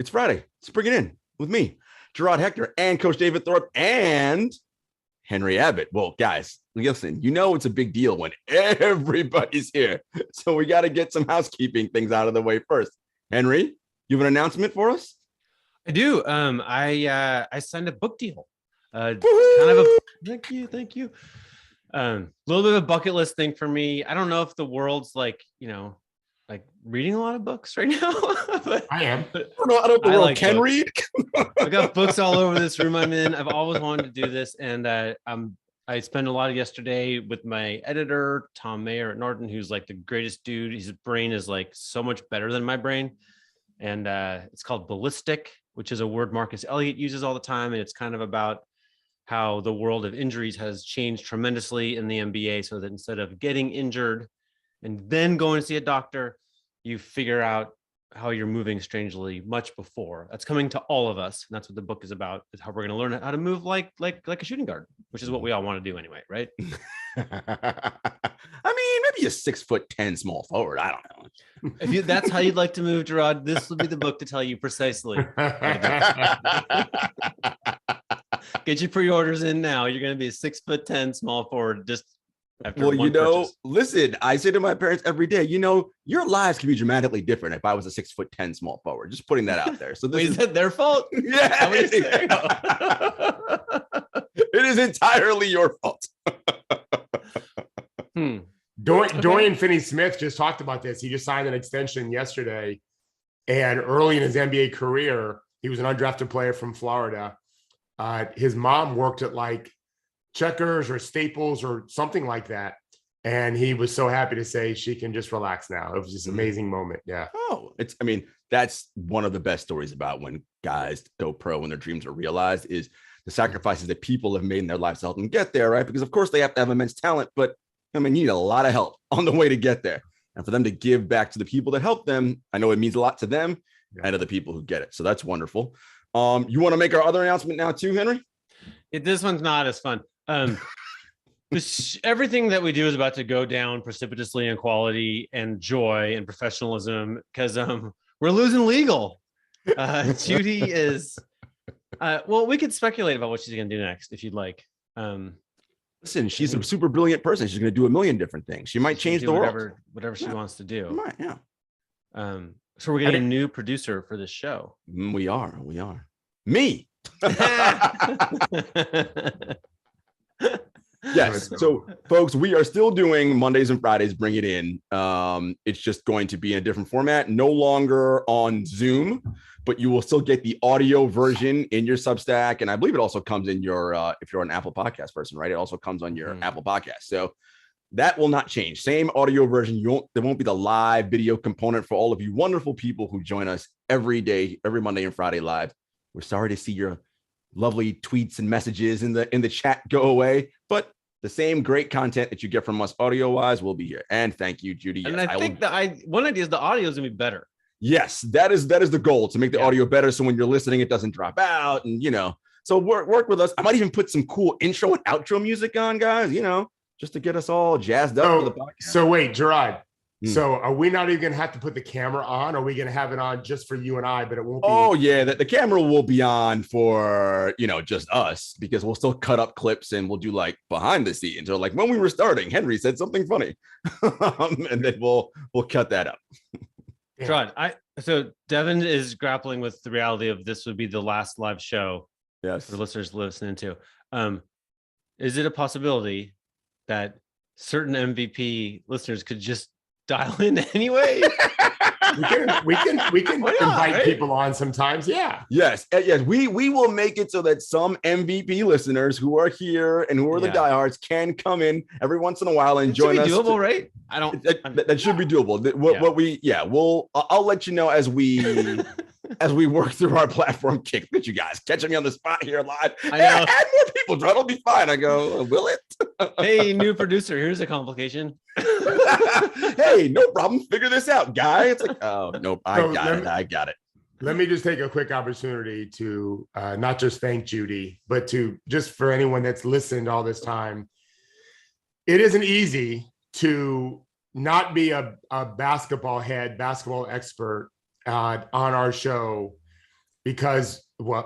It's Friday. Let's bring it in with me, Jarod, Hector, and Coach David Thorpe, and Henry Abbott. Well, guys, listen, it's a big deal when everybody's here. So we got to get some housekeeping things out of the way first. Henry, you have an announcement for us? I do. I signed a book deal. Kind of a thank you. A little bit of a bucket list thing for me. I don't know if the world's like reading a lot of books right now. But I am. I don't know if the world can read. I got books all over this room I'm in. I've always wanted to do this, and I spent a lot of yesterday with my editor, Tom Mayer at Norton, who's like the greatest dude. His brain is like so much better than my brain. And it's called Ballistic, which is a word Marcus Elliott uses all the time. And it's kind of about how the world of injuries has changed tremendously in the NBA, so that instead of getting injured and then going to see a doctor, you figure out how you're moving strangely much before. That's coming to all of us. And that's what the book is about, is how we're going to learn how to move like a shooting guard, which is what we all want to do anyway, right? I mean, maybe a 6'10" small forward. I don't know. If that's how you'd like to move, Jarod, this will be the book to tell you precisely. Get your pre-orders in now. You're going to be a 6'10" small forward. Just after purchase. Listen, I say to my parents every day, your lives can be dramatically different if I was a 6'10" small forward. Just putting that out there. So is that their fault? Yeah. It is entirely your fault. Dorian Finney-Smith just talked about this. He just signed an extension yesterday. And early in his NBA career, he was an undrafted player from Florida. His mom worked at like Checkers or Staples or something like that. And he was so happy to say she can just relax now. It was just an amazing moment. Yeah. Oh, that's one of the best stories about when guys go pro, when their dreams are realized, is the sacrifices that people have made in their lives to help them get there, right? Because of course they have to have immense talent, but you need a lot of help on the way to get there. And for them to give back to the people that help them, I know it means a lot to them and to the people who get it. So that's wonderful. You want to make our other announcement now too, Henry? This one's not as fun. Everything that we do is about to go down precipitously in quality and joy and professionalism because we're losing legal. Judy is we could speculate about what she's going to do next if you'd like. Listen, she's a super brilliant person. She's going to do a million different things. She might change the world. Whatever she wants to do. Might, yeah. So we're getting a new producer for this show. We are. Me. Yes. So, folks, we are still doing Mondays and Fridays. Bring it in. It's just going to be in a different format, no longer on Zoom, but you will still get the audio version in your Substack, and I believe it also comes in your if you're an Apple Podcast person, right? It also comes on your Apple Podcast. So that will not change. Same audio version. There won't be the live video component for all of you wonderful people who join us every day, every Monday and Friday live. We're sorry to see your lovely tweets and messages in the chat go away, but the same great content that you get from us audio wise will be here. And thank you, Judy. And I think one idea is the audio is gonna be better. Yes, that is the goal, to make the audio better, so when you're listening, it doesn't drop out, and so work with us. I might even put some cool intro and outro music on, guys. Just to get us all jazzed up for the podcast. So wait, Jarod. So are we not even going to have to put the camera on? Or are we going to have it on just for you and I, but it won't be? Oh, yeah. The camera will be on for, just us, because we'll still cut up clips and we'll do like behind the scenes, or like when we were starting, Henry said something funny. And then we'll cut that up. Jarod, so Devin is grappling with the reality of this would be the last live show. Yes. For listeners listening to. Is it a possibility that certain MVP listeners could just dial in anyway? we can invite people on sometimes. Yeah. Yes. We will make it so that some MVP listeners who are here and who are the diehards can come in every once in a while and join us. Doable, right? That should be doable. I'll let you know as we work through our platform kick. Look at you guys catching me on the spot here live. I know. Add more people, Dread. It'll be fine. I go, will it? Hey, new producer. Here's a complication. Hey, no problem. Figure this out, guy. It's like, oh, nope. I got it. Let me just take a quick opportunity to not just thank Judy, but to just for anyone that's listened all this time. It isn't easy to not be a basketball expert on our show because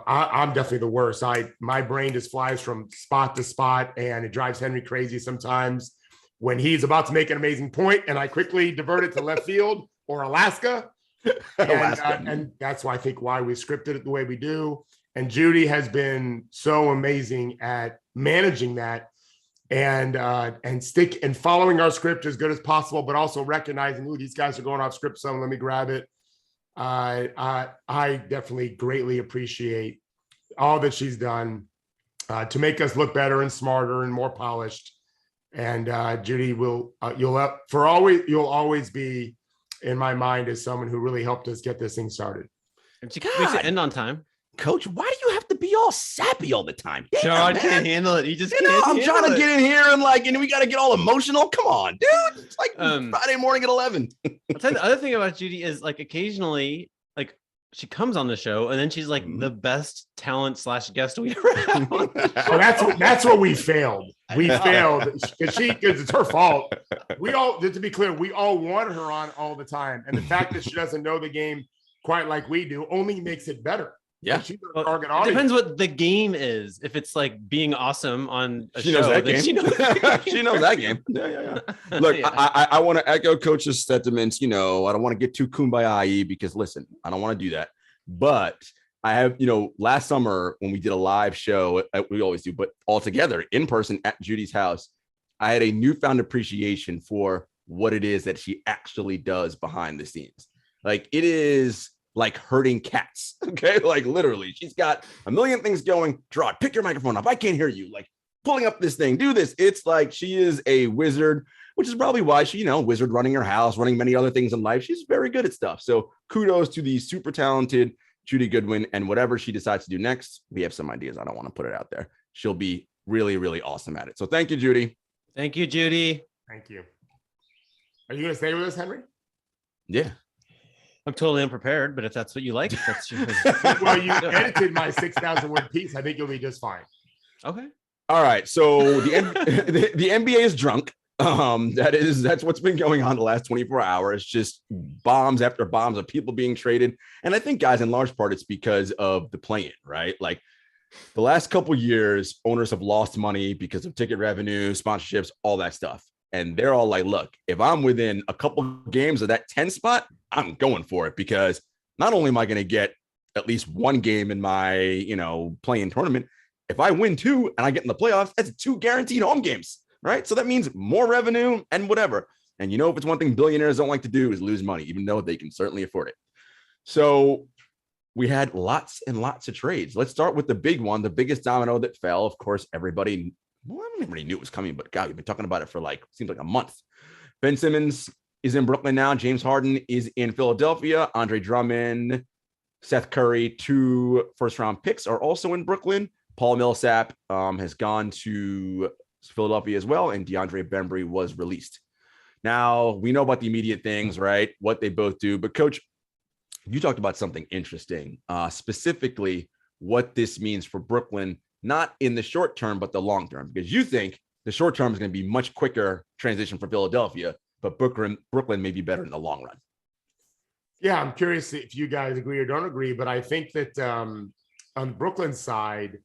I'm definitely the worst. My brain just flies from spot to spot, and it drives Henry crazy sometimes when he's about to make an amazing point, and I quickly divert it to left field or Alaska. And that's why I think why we scripted it the way we do. And Judy has been so amazing at managing that and following our script as good as possible, but also recognizing, ooh, these guys are going off script, so let me grab it. I definitely greatly appreciate all that she's done to make us look better and smarter and more polished. And Judy, you'll always be in my mind as someone who really helped us get this thing started. And she makes it end on time. Coach, why do you have to be all sappy all the time? Jarod can't handle it. He just can't. I'm trying to get in here and we got to get all emotional. Come on, dude. It's like Friday morning at 11. I'll tell you the other thing about Judy is occasionally she comes on the show and then she's the best talent / guest we ever had. That's where we failed. We failed because it's her fault. To be clear, we all want her on all the time. And the fact that she doesn't know the game quite like we do only makes it better. Yeah. She's our target audience. It depends what the game is. If it's being awesome on a show, knows that game. She knows that game. Yeah. Look, I want to echo Coach's sentiments. I don't want to get too kumbaya-y because listen, I don't want to do that. But I have, last summer when we did a live show, we always do, but all together in person at Judy's house, I had a newfound appreciation for what it is that she actually does behind the scenes. It is like herding cats. Okay. Literally, she's got a million things going. Jarod, pick your microphone up. I can't hear you. Pulling up this thing, do this. It's she is a wizard, which is probably why she, wizard running her house, running many other things in life. She's very good at stuff. So kudos to the super talented Judy Goodwin, and whatever she decides to do next, we have some ideas. I don't want to put it out there. She'll be really, really awesome at it. So thank you, Judy. Thank you, Judy. Thank you. Are you going to stay with us, Henry? Yeah. I'm totally unprepared, but if that's what you like, that's your Well, you edited my 6,000 word piece. I think you'll be just fine. Okay. All right. So the NBA is drunk. That's what's been going on the last 24 hours. Just bombs after bombs of people being traded. And I think, guys, in large part, it's because of the play-in, right? The last couple of years, owners have lost money because of ticket revenue, sponsorships, all that stuff. And they're all look, if I'm within a couple of games of that 10 spot, I'm going for it, because not only am I going to get at least one game in my, play-in tournament, if I win 2 and I get in the playoffs, that's 2 guaranteed home games, right? So that means more revenue and whatever. And if it's one thing billionaires don't like to do is lose money, even though they can certainly afford it. So we had lots and lots of trades. Let's start with the big one, the biggest domino that fell. Of course, everybody knew it was coming, but God, we've been talking about it for seems like a month. Ben Simmons is in Brooklyn now. James Harden is in Philadelphia. Andre Drummond, Seth Curry, 2 first-round picks are also in Brooklyn. Paul Millsap has gone to Philadelphia as well, and DeAndre Bembry was released. Now, we know about the immediate things, right? What they both do. But, Coach, you talked about something interesting, specifically what this means for Brooklyn, not in the short term, but the long term, because you think the short term is going to be much quicker transition for Philadelphia, but Brooklyn may be better in the long run. Yeah, I'm curious if you guys agree or don't agree, but I think that on the Brooklyn side,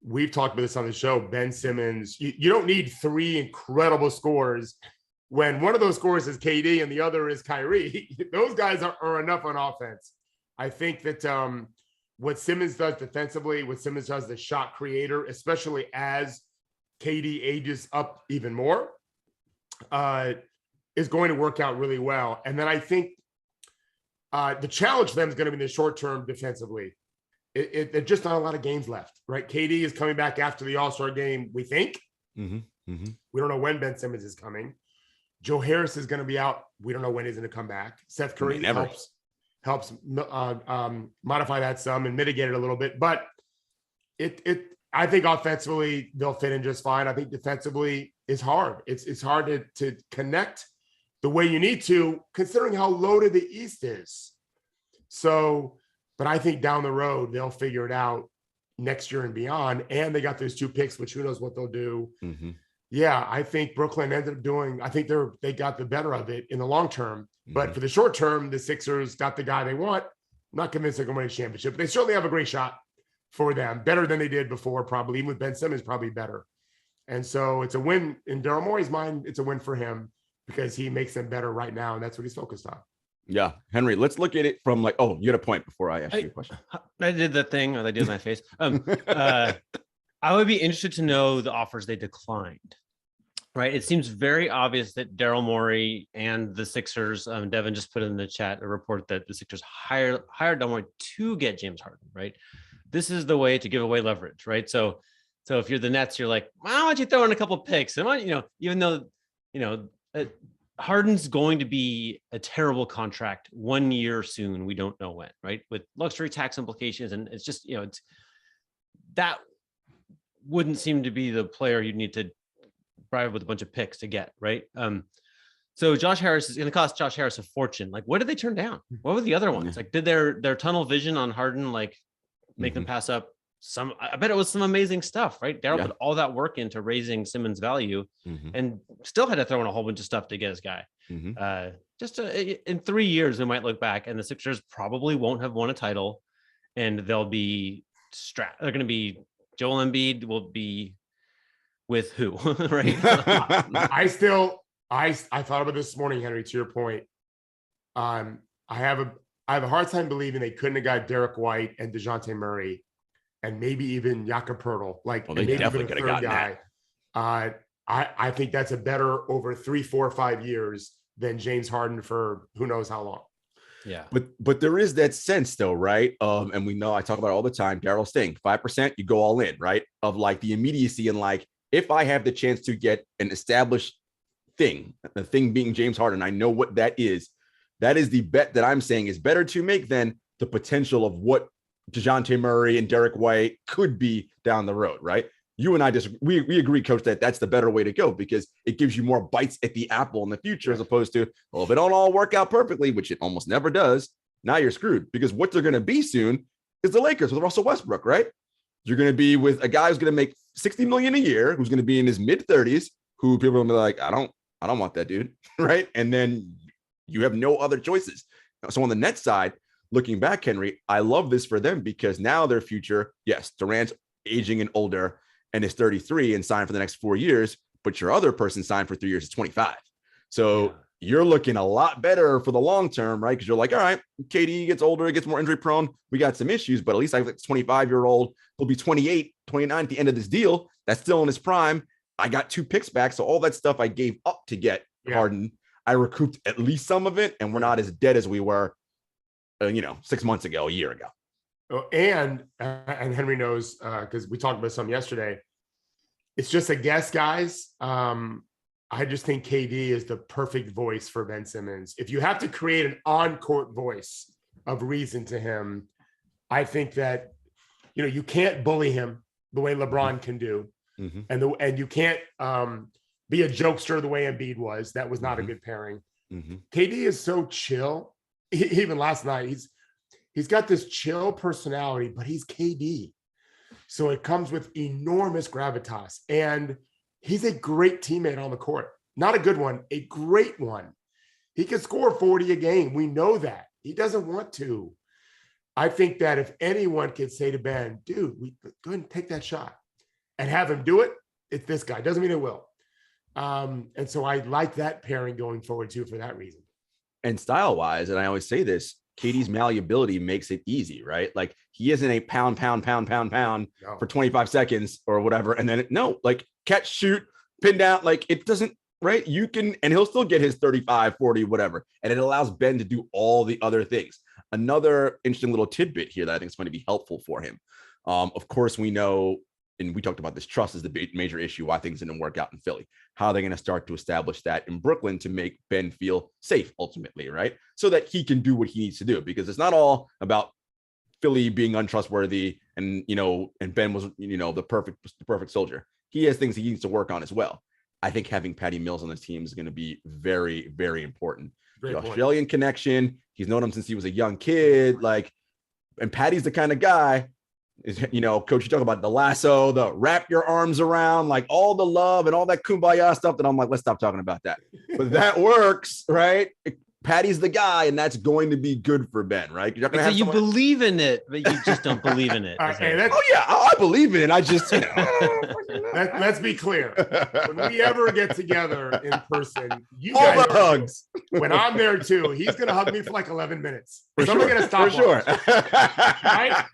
we've talked about this on the show, Ben Simmons, you don't need 3 incredible scores when one of those scores is KD and the other is Kyrie. Those guys are enough on offense. I think that what Simmons does defensively, what Simmons does as a shot creator, especially as KD ages up even more, is going to work out really well. And then I think the challenge for them is going to be in the short term defensively. There's just not a lot of games left, right? KD is coming back after the All-Star game, we think. We don't know when Ben Simmons is coming. Joe Harris is going to be out. We don't know when he's going to come back. Seth Curry helps modify that some and mitigate it a little bit. But I think offensively they'll fit in just fine. I think defensively is hard. It's hard to connect the way you need to, considering how loaded the East is. So, but I think down the road they'll figure it out next year and beyond. And they got those 2 picks, which who knows what they'll do. Yeah, I think Brooklyn ended up doing. I think they got the better of it in the long term. But for the short term, the Sixers got the guy they want, not convinced they're going to win a championship, but they certainly have a great shot for them. Better than they did before, probably. Even with Ben Simmons, probably better. And so it's a win in Daryl Morey's mind. It's a win for him because he makes them better right now, and that's what he's focused on. Yeah, Henry, let's look at it from like, oh, you had a point before I asked you a question. I did that thing, or they did my face. I would be interested to know the offers they declined. Right. It seems very obvious that Daryl Morey and the Sixers, Devin just put in the chat a report that the Sixers hired Daryl Morey to get James Harden. Right. This is the way to give away leverage. Right. So if you're the Nets, you're like, why don't you throw in a couple of picks? And even though, Harden's going to be a terrible contract 1 year soon. We don't know when. Right. With luxury tax implications. And it's just, that wouldn't seem to be the player you'd need to bribe with a bunch of picks to get, right? So Josh Harris is going to cost Josh Harris a fortune. Like, what did they turn down? What were the other ones? Like, did their tunnel vision on Harden like make them pass up some? I bet it was some amazing stuff, right? Daryl put all that work into raising Simmons' value, and still had to throw in a whole bunch of stuff to get his guy. In 3 years, we might look back, and the Sixers probably won't have won a title, and they'll be strapped. They're going to be Joel Embiid will be. With who, right? I thought about this morning, Henry, to your point. I have a hard time believing they couldn't have got Derek White and DeJounte Murray and maybe even Jakob Poeltl. They definitely could have gotten that. I think that's a better over 3, 4, 5 years than James Harden for who knows how long. Yeah. But there is that sense though, right? And we know I talk about it all the time. Daryl's thing, 5%, you go all in, right? Of like the immediacy and like, if I have the chance to get an established thing, the thing being James Harden, I know what that is. That is the bet that I'm saying is better to make than the potential of what DeJounte Murray and Derek White could be down the road, right? You and I disagree. We agree, Coach, that that's the better way to go because it gives you more bites at the apple in the future as opposed to, well, if it don't all work out perfectly, which it almost never does, now you're screwed because what they're going to be soon is the Lakers with Russell Westbrook, right? You're going to be with a guy who's going to make $60 million a year, who's going to be in his mid-30s, who people are going to be like, I don't want that dude, right? And then you have no other choices. So on the Nets side, looking back, Henry, I love this for them because now their future, yes, Durant's aging and older and is 33 and signed for the next 4 years, but your other person signed for 3 years is 25. So you're looking a lot better for the long term, right? Because you're like, all right, KD gets older, gets more injury prone. We got some issues, but at least I have like 25-year-old. He'll be 28, 29 at the end of this deal. That's still in his prime. I got 2 picks back. So all that stuff I gave up to get Harden, I recouped at least some of it. And we're not as dead as we were, 6 months ago, a year ago. Oh, and Henry knows, because we talked about some yesterday. It's just a guess, guys. I just think KD is the perfect voice for Ben Simmons. If you have to create an on-court voice of reason to him, I think that, you can't bully him the way LeBron can do. And you can't be a jokester the way Embiid was. That was not a good pairing. KD is so chill. Even last night, he's got this chill personality, but he's KD. So it comes with enormous gravitas. And he's a great teammate on the court. Not a good one, a great one. He can score 40 a game. We know that. He doesn't want to. I think that if anyone could say to Ben, dude, go ahead and take that shot and have him do it, it's this guy. Doesn't mean it will. And so I like that pairing going forward too for that reason. And style-wise, and I always say this, KD's malleability makes it easy, right? Like he isn't a pound for 25 seconds or whatever. And then catch, shoot, pin down. Like it doesn't, right? You can, and he'll still get his 35, 40, whatever. And it allows Ben to do all the other things. Another interesting little tidbit here that I think is going to be helpful for him. Of course, we know, and we talked about this, trust is the major issue why things didn't work out in Philly. How are they going to start to establish that in Brooklyn to make Ben feel safe ultimately, right? So that he can do what he needs to do, because it's not all about Philly being untrustworthy and Ben was, the perfect soldier. He has things he needs to work on as well. I think having Patty Mills on this team is going to be very, very important. The Australian connection. He's known him since he was a young kid. And Patty's the kind of guy is, Coach, you talk about the lasso, the wrap your arms around, like all the love and all that kumbaya stuff that I'm like, let's stop talking about that. But that works, right? Patty's the guy, and that's going to be good for Ben, right? You're not gonna So have you someone... believe in it, but you just don't believe in it. Oh yeah, I believe in it. I just let's be clear. When we ever get together in person, you all guys the hugs. When I'm there too, he's gonna hug me for like 11 minutes. For I'm gonna stop. For sure. Right?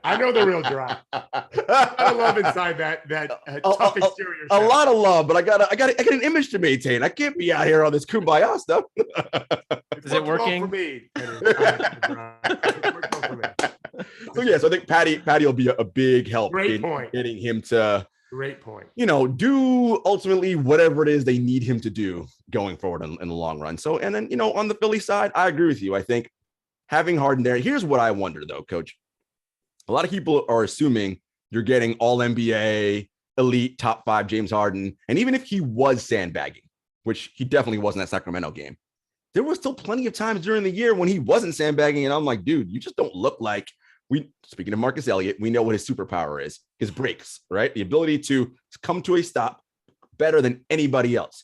I know the real drive. A lot of love inside that tough exterior. A lot of love, but I got an image to maintain. I can't be out here on this kumbaya stuff. Is it working? For me. So yes, I think Patty will be a big help in getting him to do ultimately whatever it is they need him to do going forward in the long run. So, and then, on the Philly side, I agree with you. I think having Harden there, here's what I wonder though, Coach. A lot of people are assuming you're getting all NBA, elite, top 5 James Harden. And even if he was sandbagging, which he definitely was in that Sacramento game, there was still plenty of times during the year when he wasn't sandbagging. And I'm like, dude, you just don't look like speaking of Marcus Elliott, we know what his superpower is, his breaks, right? The ability to come to a stop better than anybody else.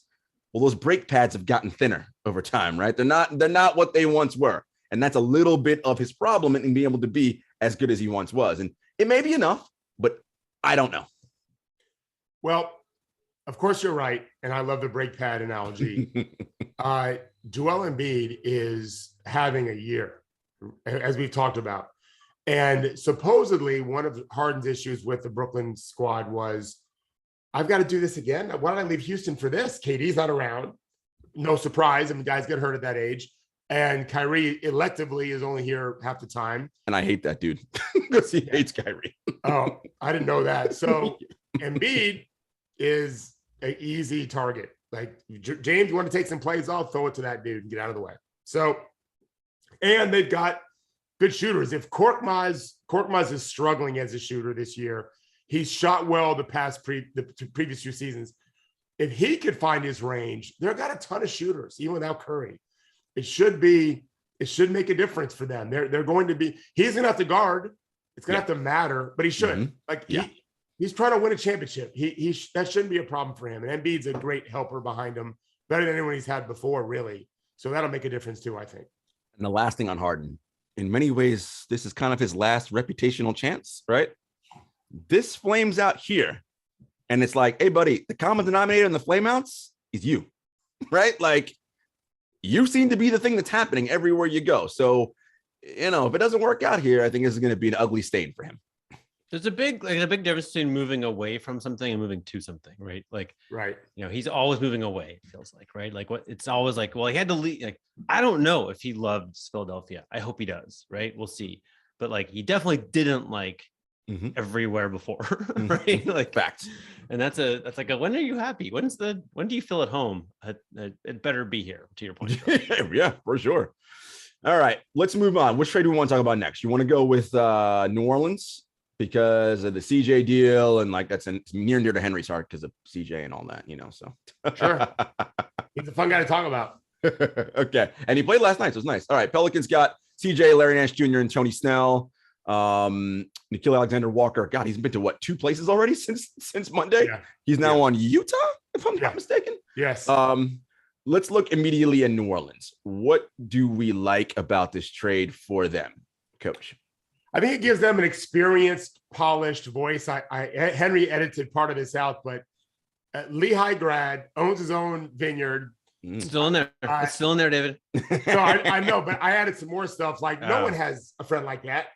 Well, those brake pads have gotten thinner over time, right? They're not what they once were. And that's a little bit of his problem in being able to be as good as he once was. And it may be enough, but I don't know. Well, of course you're right. And I love the brake pad analogy. Joel Embiid is having a year, as we've talked about. And supposedly one of Harden's issues with the Brooklyn squad was, I've got to do this again. Why don't I leave Houston for this? KD's not around. No surprise. I mean, guys get hurt at that age. And Kyrie electively is only here half the time. And I hate that dude because he hates Kyrie. Oh, I didn't know that. So Embiid is an easy target. Like, James, you want to take some plays off, throw it to that dude and get out of the way. So, and they've got good shooters. If Korkmaz is struggling as a shooter this year, he's shot well the previous few seasons. If he could find his range, they've got a ton of shooters, even without Curry. It should make a difference for them. They're going to be, he's going to have to guard. It's going to have to matter, but he should. He's trying to win a championship. That shouldn't be a problem for him. And Embiid's a great helper behind him, better than anyone he's had before, really. So that'll make a difference too, I think. And the last thing on Harden, in many ways, this is kind of his last reputational chance, right? This flames out here. And it's like, hey, buddy, the common denominator in the flameouts is you, right? Like, you seem to be the thing that's happening everywhere you go. So, if it doesn't work out here, I think this is going to be an ugly stain for him. There's a big difference between moving away from something and moving to something, right? Like, right. He's always moving away, it feels like, right? Like, what it's always like, well, he had to leave. Like, I don't know if he loved Philadelphia. I hope he does, right? We'll see. But like, he definitely didn't like everywhere before, right? Like, facts. And that's like a, when are you happy? When do you feel at home? It better be here, to your point. Yeah, for sure. All right, let's move on. Which trade do we want to talk about next? You want to go with New Orleans because of the CJ deal, and like it's near and dear to Henry's heart because of CJ and all that, so. Sure. He's a fun guy to talk about. Okay. And he played last night, so it's nice. All right. Pelicans got CJ, Larry Nance Jr., and Tony Snell. Nickeil Alexander-Walker. God, he's been to 2 places already since Monday? Yeah. He's now on Utah, if I'm not mistaken. Yes. Let's look immediately at New Orleans. What do we like about this trade for them, Coach? I think it gives them an experienced, polished voice. Henry edited part of this out, but Lehigh grad, owns his own vineyard. Still in there. It's still in there, David. No, I know, but I added some more stuff. Like, no one has a friend like that.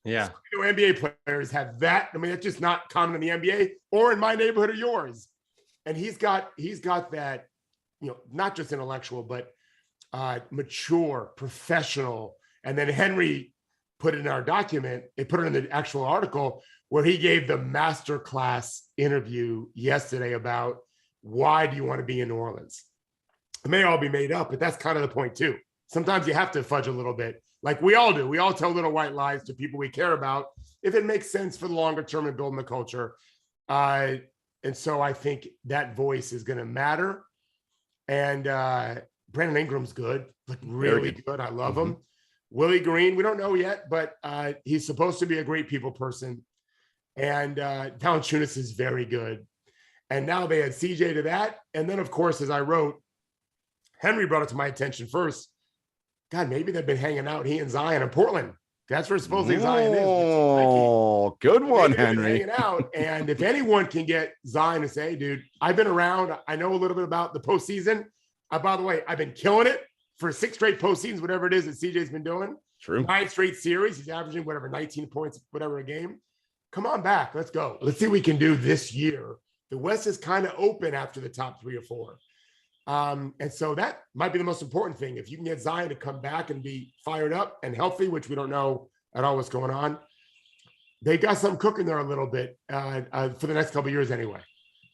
Yeah. NBA players have that. I mean, that's just not common in the NBA or in my neighborhood or yours. And he's got that, not just intellectual, but mature, professional. And then Henry put it in our document, they put it in the actual article where he gave the masterclass interview yesterday about why do you want to be in New Orleans? It may all be made up, but that's kind of the point too. Sometimes you have to fudge a little bit, like we all do. We all tell little white lies to people we care about if it makes sense for the longer term and building the culture. And so I think that voice is going to matter. And Brandon Ingram's good, like really good. I love him. Willie Green, we don't know yet, but he's supposed to be a great people person. And Valanciunas is very good. And now they had CJ to that. And then, of course, as I wrote, Henry brought it to my attention first. God, maybe they've been hanging out, he and Zion in Portland. That's where supposedly Zion is. Oh, good one, Henry. Hanging out. And if anyone can get Zion to say, dude, I've been around. I know a little bit about the postseason. By the way, I've been killing it for 6 straight postseasons, whatever it is that CJ's been doing. True. 9 straight series. He's averaging 19 points, whatever a game. Come on back. Let's go. Let's see what we can do this year. The West is kind of open after the top 3 or 4. And so that might be the most important thing. If you can get Zion to come back and be fired up and healthy, which we don't know at all what's going on, they got something cooking there a little bit for the next couple of years anyway.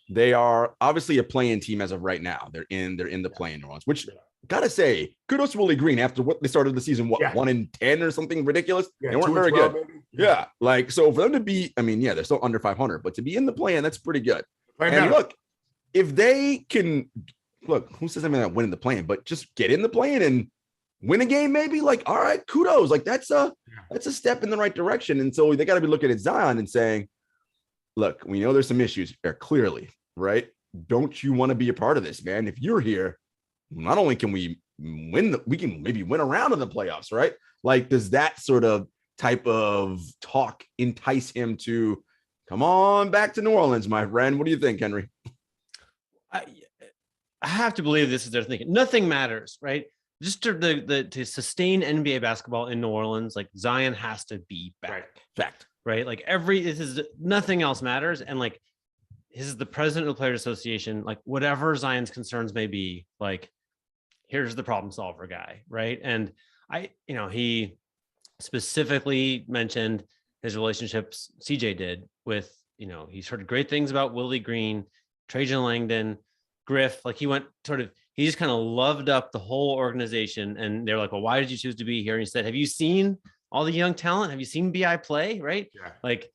They are obviously a play-in team as of right now. They're in the play-in rounds, which gotta say, kudos to Willie Green after what they started the season, 1-10 or something ridiculous. They weren't very good. Yeah. Like, so for them to be, I mean, they're still under 500, but to be in the play-in, that's pretty good. And look, if they can look, who says anything about winning the play-in, but just get in the play-in and win a game, maybe, like, all right, kudos. Like, that's a step in the right direction. And so they got to be looking at Zion and saying, look, we know there's some issues there, clearly, right? Don't you want to be a part of this, man? If you're here, not only can we win, we can maybe win a round in the playoffs, right? Like, does that sort of type of talk entice him to come on back to New Orleans, my friend? What do you think, Henry? I have to believe this is their thinking. Nothing matters, right? Just to sustain NBA basketball in New Orleans, like, Zion has to be back. Fact. Right? Like, nothing else matters. And like, this is the president of the Players Association, like, whatever Zion's concerns may be, like, here's the problem solver guy. Right. And he specifically mentioned his relationships, CJ did, with, he's heard great things about Willie Green, Trajan Langdon, Griff. Like, he just kind of loved up the whole organization. And they're like, well, why did you choose to be here? And he said, have you seen all the young talent? Have you seen BI play? Right. Yeah. Like,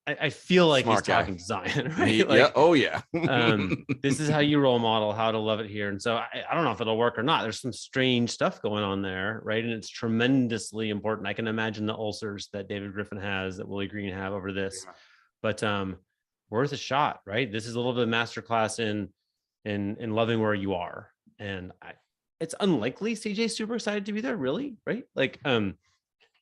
I feel like smart he's guy. Talking to Zion, right? Like, yeah. Oh yeah. This is how you role model how to love it here. And so I don't know if it'll work or not. There's some strange stuff going on there. Right. And it's tremendously important. I can imagine the ulcers that David Griffin has, that Willie Green have over this, but worth a shot, right? This is a little bit of masterclass in loving where you are. And it's unlikely CJ's super excited to be there, really, right? Like,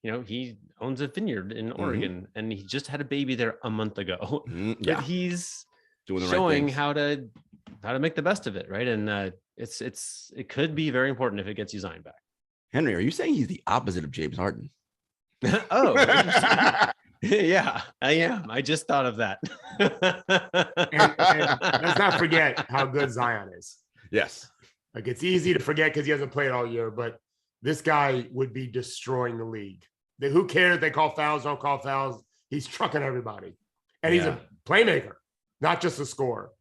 he owns a vineyard in Oregon, and he just had a baby there a month ago. But he's doing the showing right how to make the best of it, right? And it could be very important if it gets you Zion back. Henry, are you saying he's the opposite of James Harden? Oh, yeah, I am. I just thought of that. and let's not forget how good Zion is. Yes. Like, it's easy to forget because he hasn't played all year, but this guy would be destroying the league. Who cares? They call fouls, don't call fouls. He's trucking everybody. And he's a playmaker, not just a scorer.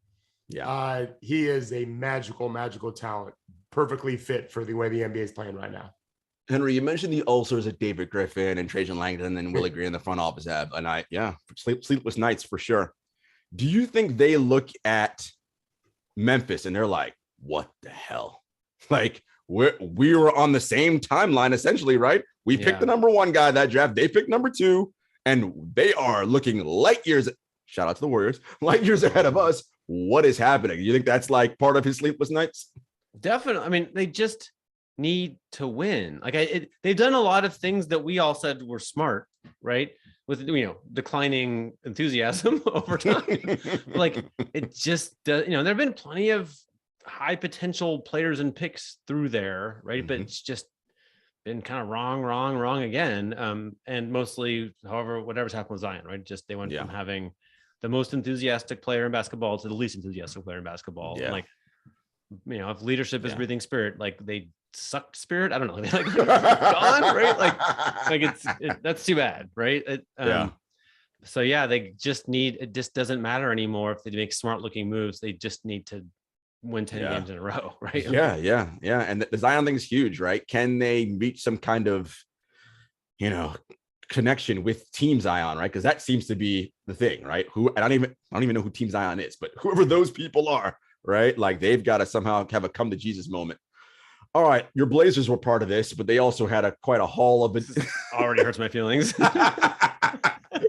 Yeah. He is a magical, magical talent, perfectly fit for the way the NBA is playing right now. Henry, you mentioned the ulcers at David Griffin and Trajan Langdon and Willie Green in the front office have, and sleepless nights for sure. Do you think they look at Memphis and they're like, what the hell? Like, we were on the same timeline, essentially, right? We picked the number 1 guy that draft. They picked number 2, and they are looking light years. Shout out to the Warriors, light years ahead of us. What is happening? You think that's like part of his sleepless nights? Definitely. I mean, they just need to win. Like, they've done a lot of things that we all said were smart, right? With declining enthusiasm over time. Like, it just does. There have been plenty of high potential players and picks through there, right? But it's just been kind of wrong again. And mostly, however, whatever's happened with Zion, right? Just they went from having the most enthusiastic player in baskbasketball to the least enthusiastic player in basketball. Yeah. Like, if leadership is breathing spirit, like, they sucked spirit. I don't know. Like, gone, right? Like that's too bad, right? So they just need. It just doesn't matter anymore if they make smart looking moves. They just need to win 10 games in a row, right? Yeah. And the Zion thing is huge, right? Can they reach some kind of, connection with Team Zion, right? Because that seems to be the thing, right? I don't even know who Team Zion is, but whoever those people are, right? Like, they've got to somehow have a come to Jesus moment. All right, your Blazers were part of this, but they also had quite a haul of it. Already hurts my feelings.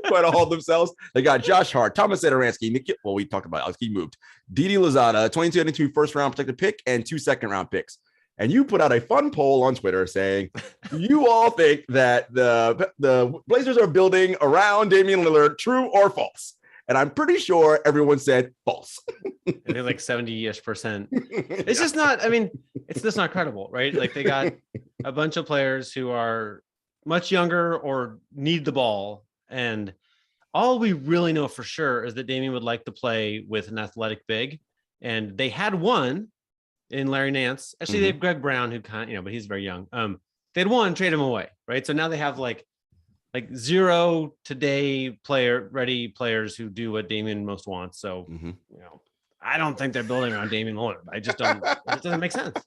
quite a hold themselves. They got Josh Hart, Thomas Ederansky, well, we talked about Alex. He moved. Didi Lozada, 2022 first round protected pick and 2 second round picks. And you put out a fun poll on Twitter saying, do you all think that the Blazers are building around Damian Lillard, true or false? And I'm pretty sure everyone said false. I think like 70-ish%. It's just not, I mean, it's just not credible, right? Like they got a bunch of players who are much younger or need the ball. And all we really know for sure is that Damian would like to play with an athletic big. And they had one in Larry Nance. Actually, they have Greg Brown, who but he's very young. They had one, trade him away, right? So now they have like zero today ready players who do what Damian most wants. So, I don't think they're building around Damian Lillard. I just don't, it doesn't make sense.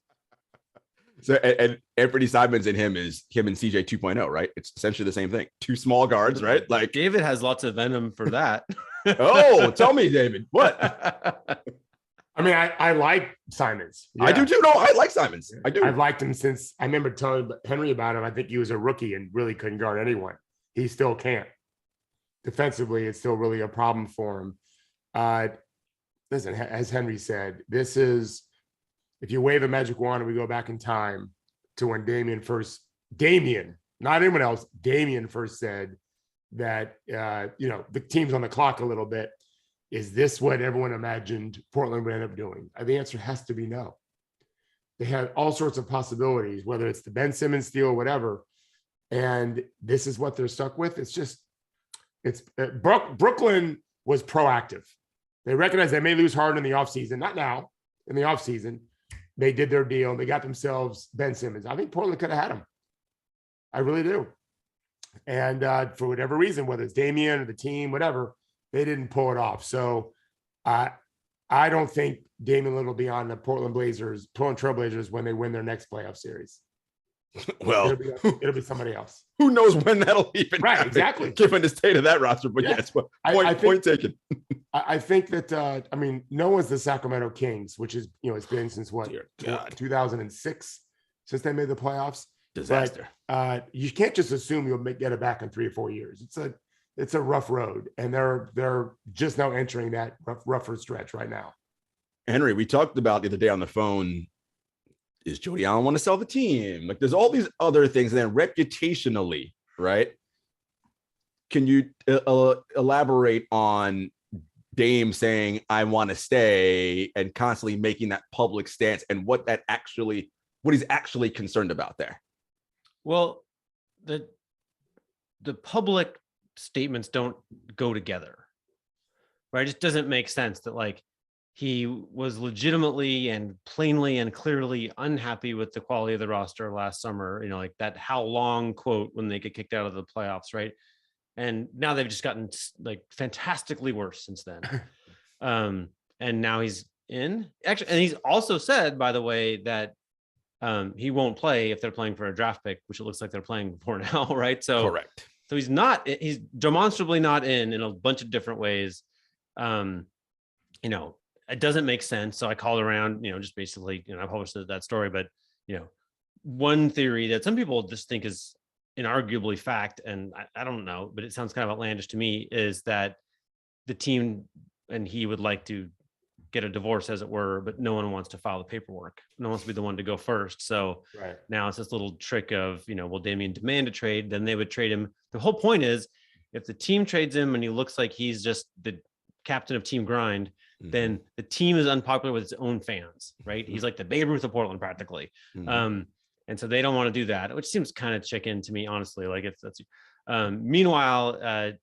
So, and Anthony Simons and him and CJ 2.0, right? It's essentially the same thing. 2 small guards, right? Like David has lots of venom for that. Oh, tell me, David, what? I mean, I like Simons. Yeah. I do too. No, I like Simons. I do. I've liked him since I remember telling Henry about him. I think he was a rookie and really couldn't guard anyone. He still can't. Defensively, it's still really a problem for him. Listen, as Henry said, this is, if you wave a magic wand and we go back in time to when Damian, not anyone else, Damian first said that, the team's on the clock a little bit. Is this what everyone imagined Portland would end up doing? The answer has to be no. They had all sorts of possibilities, whether it's the Ben Simmons deal or whatever. And this is what they're stuck with. Brooklyn was proactive. They recognized they may lose Harden in the offseason. Not now, in the offseason. They did their deal. They got themselves Ben Simmons. I think Portland could have had him. I really do. And for whatever reason, whether it's Damian or the team, whatever, they didn't pull it off. So I don't think Damian Lillard will be on the Portland Trailblazers when they win their next playoff series. Well, it'll be somebody else. Who knows when that'll even happen, exactly, given the state of that roster. But yes, point taken. I think that no one's the Sacramento Kings, which is it's been since 2006 since they made the playoffs. Disaster. But, you can't just assume you'll get it back in 3 or 4 years. It's a rough road, and they're just now entering that rougher stretch right now. Henry, we talked about the other day on the phone. Is Jody Allen want to sell the team? Like, there's all these other things, and then reputationally, right? Can you elaborate on Dame saying I want to stay and constantly making that public stance and what he's actually concerned about there? Well, the public statements don't go together, right? It just doesn't make sense that like he was legitimately and plainly and clearly unhappy with the quality of the roster last summer, like that how long quote when they get kicked out of the playoffs, right? And now they've just gotten like fantastically worse since then. And now he's in actually, and he's also said, by the way, that he won't play if they're playing for a draft pick, which it looks like they're playing for now, right? So correct. So he's demonstrably not in a bunch of different ways. It doesn't make sense. So I called around, just basically, I published that story, but, one theory that some people just think is inarguably fact, and I don't know, but it sounds kind of outlandish to me, is that the team and he would like to get a divorce, as it were, but no one wants to file the paperwork. No one wants to be the one to go first. So Now it's this little trick of, will Damian demand a trade? Then they would trade him. The whole point is, if the team trades him and he looks like he's just the captain of Team Grind, then the team is unpopular with its own fans, right? He's like the Babe Ruth of Portland, practically. And so they don't want to do that, which seems kind of chicken to me, honestly. Like meanwhile,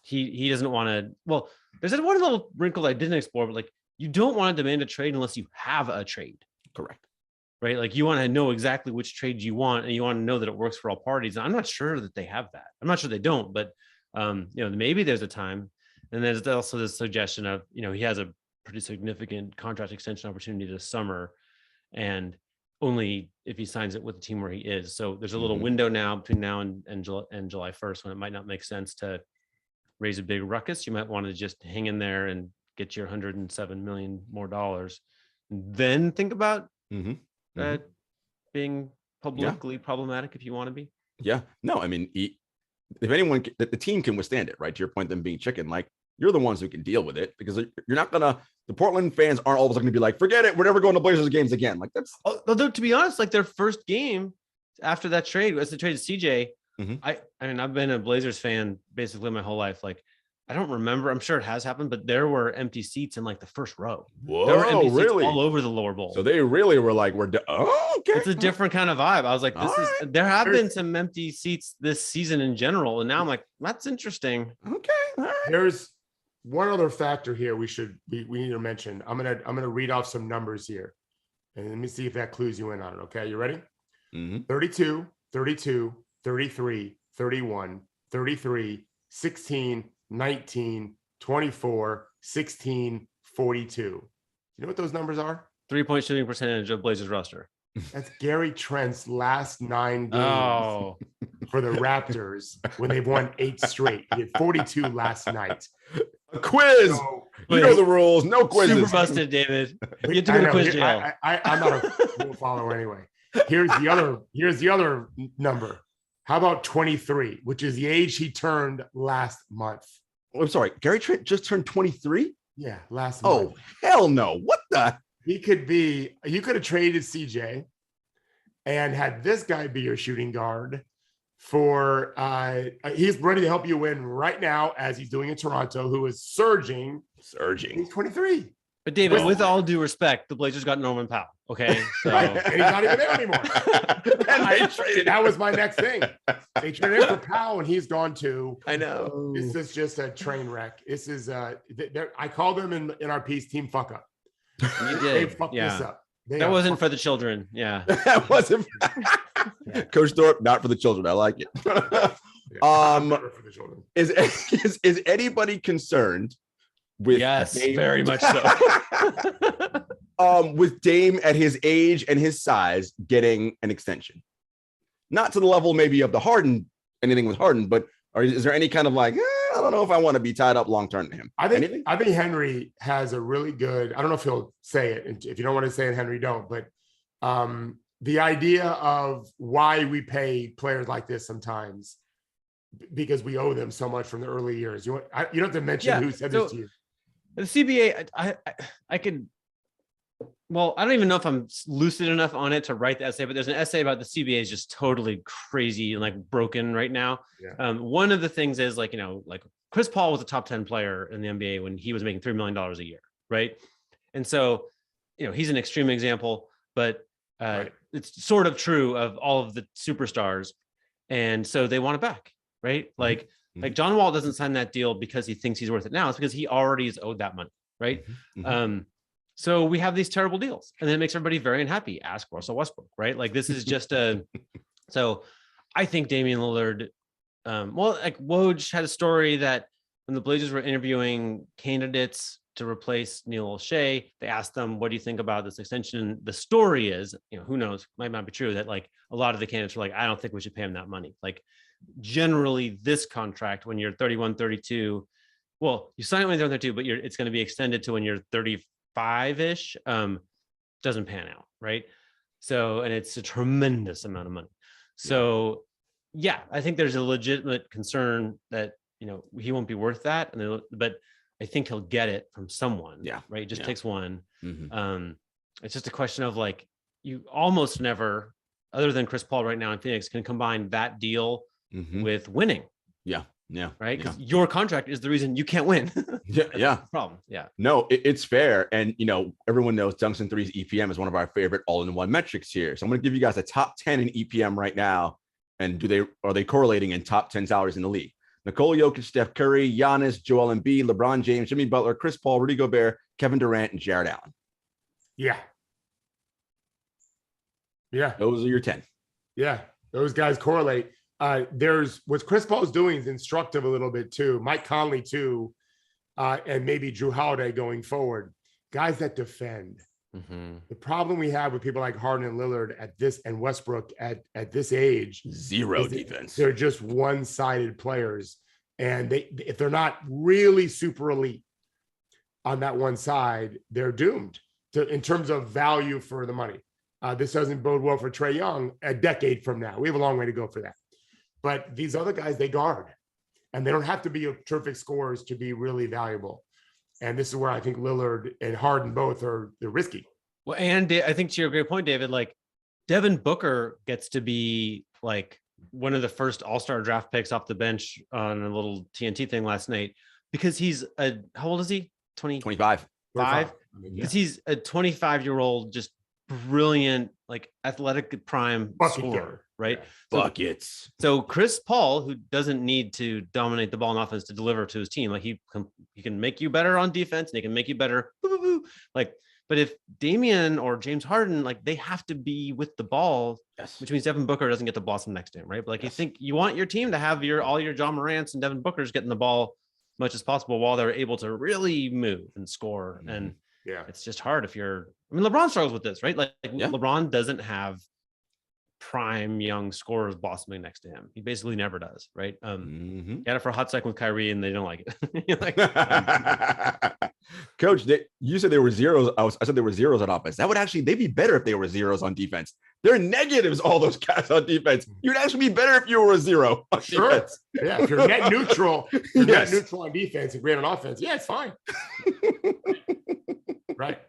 he doesn't want to. Well, there's that one little wrinkle I didn't explore, but like you don't want to demand a trade unless you have a trade. Correct. Right. Like you want to know exactly which trade you want, and you want to know that it works for all parties. And I'm not sure that they have that. I'm not sure they don't, but maybe there's a time. And there's also this suggestion of, he has a pretty significant contract extension opportunity this summer, and only if he signs it with the team where he is. So there's a little window now between now and July 1st when it might not make sense to raise a big ruckus. You might want to just hang in there and get your $107 million more dollars, then think about being publicly problematic if you want to be. Yeah, no, I mean, if anyone, the team can withstand it, right? To your point, them being chicken, like you're the ones who can deal with it because you're not gonna. The Portland fans aren't always going to be like, forget it, we're never going to Blazers games again. Like that's. Although to be honest, like their first game after that trade was the trade to CJ. Mm-hmm. I mean, I've been a Blazers fan basically my whole life. Like, I don't remember. I'm sure it has happened, but there were empty seats in like the first row. Whoa, there were empty really? seats all over the lower bowl. So they really were like, okay. It's a different kind of vibe. I was like, there have been some empty seats this season in general. And now I'm like, that's interesting. Okay. All right. There's one other factor here we need to mention. I'm gonna read off some numbers here. And let me see if that clues you in on it. Okay, you ready? Mm-hmm. 32, 32, 33, 31, 33, 16, 19, 24, 16, 42. You know what those numbers are? 3-point shooting percentage of Blazers roster. That's Gary Trent's last 9 games for the Raptors when they've won 8 straight. He had 42 last night. A quiz. So, you know the rules. No quizzes. Super busted, David. You have to go to quiz jail. I'm not a rule follower anyway. Here's the other number. How about 23, which is the age he turned last month? Oh, I'm sorry. Gary Trent just turned 23? Yeah, last month. Oh, hell no. What the? You could have traded CJ and had this guy be your shooting guard for he's ready to help you win right now as he's doing in Toronto, who is surging. He's 23. But David, with all due respect, the Blazers got Norman Powell. Okay. So. Right. And he's not even there anymore. That was my next thing. They traded him for Powell and he's gone too. I know. This is just a train wreck. This is I call them in our piece team fuck up. You did. They fucked this up. That wasn't for the children. Yeah. That wasn't. Coach Thorpe, not for the children. I like it. For the children. Is anybody concerned with Dame? Very much so. With Dame at his age and his size getting an extension? Not to the level maybe of the Harden, anything with Harden, but is there any kind of like, I don't know if I want to be tied up long term to him? I think Henry has a really good, I don't know if he'll say it. And if you don't want to say it, Henry, don't. But the idea of why we pay players like this sometimes because we owe them so much from the early years. You don't have to mention who said this to you. The CBA, I could. Well, I don't even know if I'm lucid enough on it to write the essay, but there's an essay about the CBA is just totally crazy and like broken right now. Yeah. One of the things is like Chris Paul was a top 10 player in the NBA when he was making $3 million a year. Right. And so, he's an extreme example, but it's sort of true of all of the superstars. And so they want it back. Right. Like John Wall doesn't sign that deal because he thinks he's worth it now. It's because he already is owed that money. Right. Mm-hmm. So we have these terrible deals and then it makes everybody very unhappy. Ask Russell Westbrook, right? Like this is just so I think Damian Lillard, like Woj had a story that when the Blazers were interviewing candidates to replace Neil O'Shea, they asked them, what do you think about this extension? The story is, who knows, might not be true, that like a lot of the candidates were like, I don't think we should pay him that money. Like generally this contract, when you're 31, 32, well, you sign it when you're 32, but it's going to be extended to when you're 35-ish, doesn't pan out, right? So, and it's a tremendous amount of money. So yeah, I think there's a legitimate concern that, he won't be worth that. But I think he'll get it from someone. Yeah. Right. It just takes one. Mm-hmm. It's just a question of like, you almost never, other than Chris Paul right now in Phoenix, can combine that deal with winning. Yeah. Yeah. Right. Because your contract is the reason you can't win. Yeah. Problem. Yeah. No, it's fair. And, everyone knows Dunks and Threes EPM is one of our favorite all-in-one metrics here. So I'm going to give you guys a top 10 in EPM right now. And are they correlating in top 10 salaries in the league? Nikola Jokic, Steph Curry, Giannis, Joel Embiid, LeBron James, Jimmy Butler, Chris Paul, Rudy Gobert, Kevin Durant, and Jarrett Allen. Yeah. Yeah. Those are your 10. Yeah. Those guys correlate. There's what Chris Paul's doing is instructive a little bit too. Mike Conley too, and maybe Drew Holiday going forward. Guys that defend. Mm-hmm. The problem we have with people like Harden and Lillard and Westbrook at this age, zero defense. They're just one-sided players, and if they're not really super elite on that one side, they're doomed in terms of value for the money. This doesn't bode well for Trae Young a decade from now. We have a long way to go for that. but these other guys, they guard, and they don't have to be terrific scorers to be really valuable. And this is where I think Lillard and Harden both they're risky. Well, and I think to your great point, David, like Devin Booker gets to be like one of the first all-star draft picks off the bench on a little TNT thing last night, because he's how old is he? 25. Because he's a 25-year-old, just brilliant, like athletic prime scorer, right? Yeah. Buckets. So Chris Paul, who doesn't need to dominate the ball in offense to deliver to his team, like he can make you better on defense, and he can make you better. Like, but if Damian or James Harden, like they have to be with the ball, yes, which means Devin Booker doesn't get the blossom next to him, right? But like, yes, you want your team to have all your John Morants and Devin Bookers getting the ball as much as possible while they're able to really move and score. Mm-hmm. And yeah, it's just hard if LeBron struggles with this, right? Like LeBron doesn't have prime young scorers blossoming next to him. He basically never does, right? Got it for a hot second with Kyrie, and they don't like it. Coach, you said there were zeros. I said there were zeros on offense. That would actually, they'd be better if they were zeros on defense. They're negatives, all those guys on defense. You'd actually be better if you were a zero on defense. Yeah, if you're net neutral, net neutral on defense and great on offense. Yeah, it's fine. Right.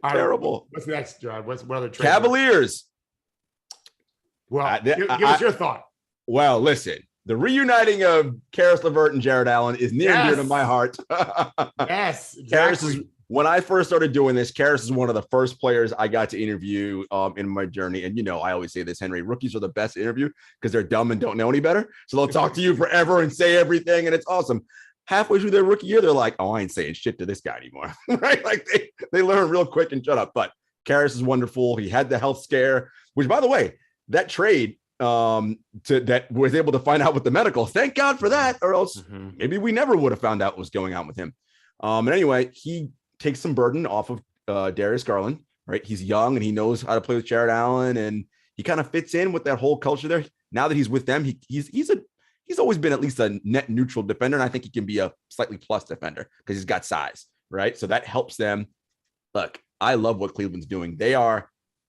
Terrible. What's next, Jarod? What other trade? Cavaliers. Well, give us your thought. Well, listen, the reuniting of Caris LeVert and Jarod Allen is near and dear to my heart. Yes, exactly. When I first started doing this, Caris is one of the first players I got to interview in my journey. And, I always say this, Henry, rookies are the best interview because they're dumb and don't know any better. So they'll talk to you forever and say everything. And it's awesome. Halfway through their rookie year, they're like, oh, I ain't saying shit to this guy anymore. Right? Like they learn real quick and shut up. But Caris is wonderful. He had the health scare, which, by the way, that trade that was able to find out with the medical, thank God for that, or else maybe we never would have found out what was going on with him. And anyway, he takes some burden off of Darius Garland, right? He's young and he knows how to play with Jarod Allen, and he kind of fits in with that whole culture there. Now that he's with them, he's always been at least a net neutral defender, and I think he can be a slightly plus defender because he's got size, right? So that helps them. Look, I love what Cleveland's doing.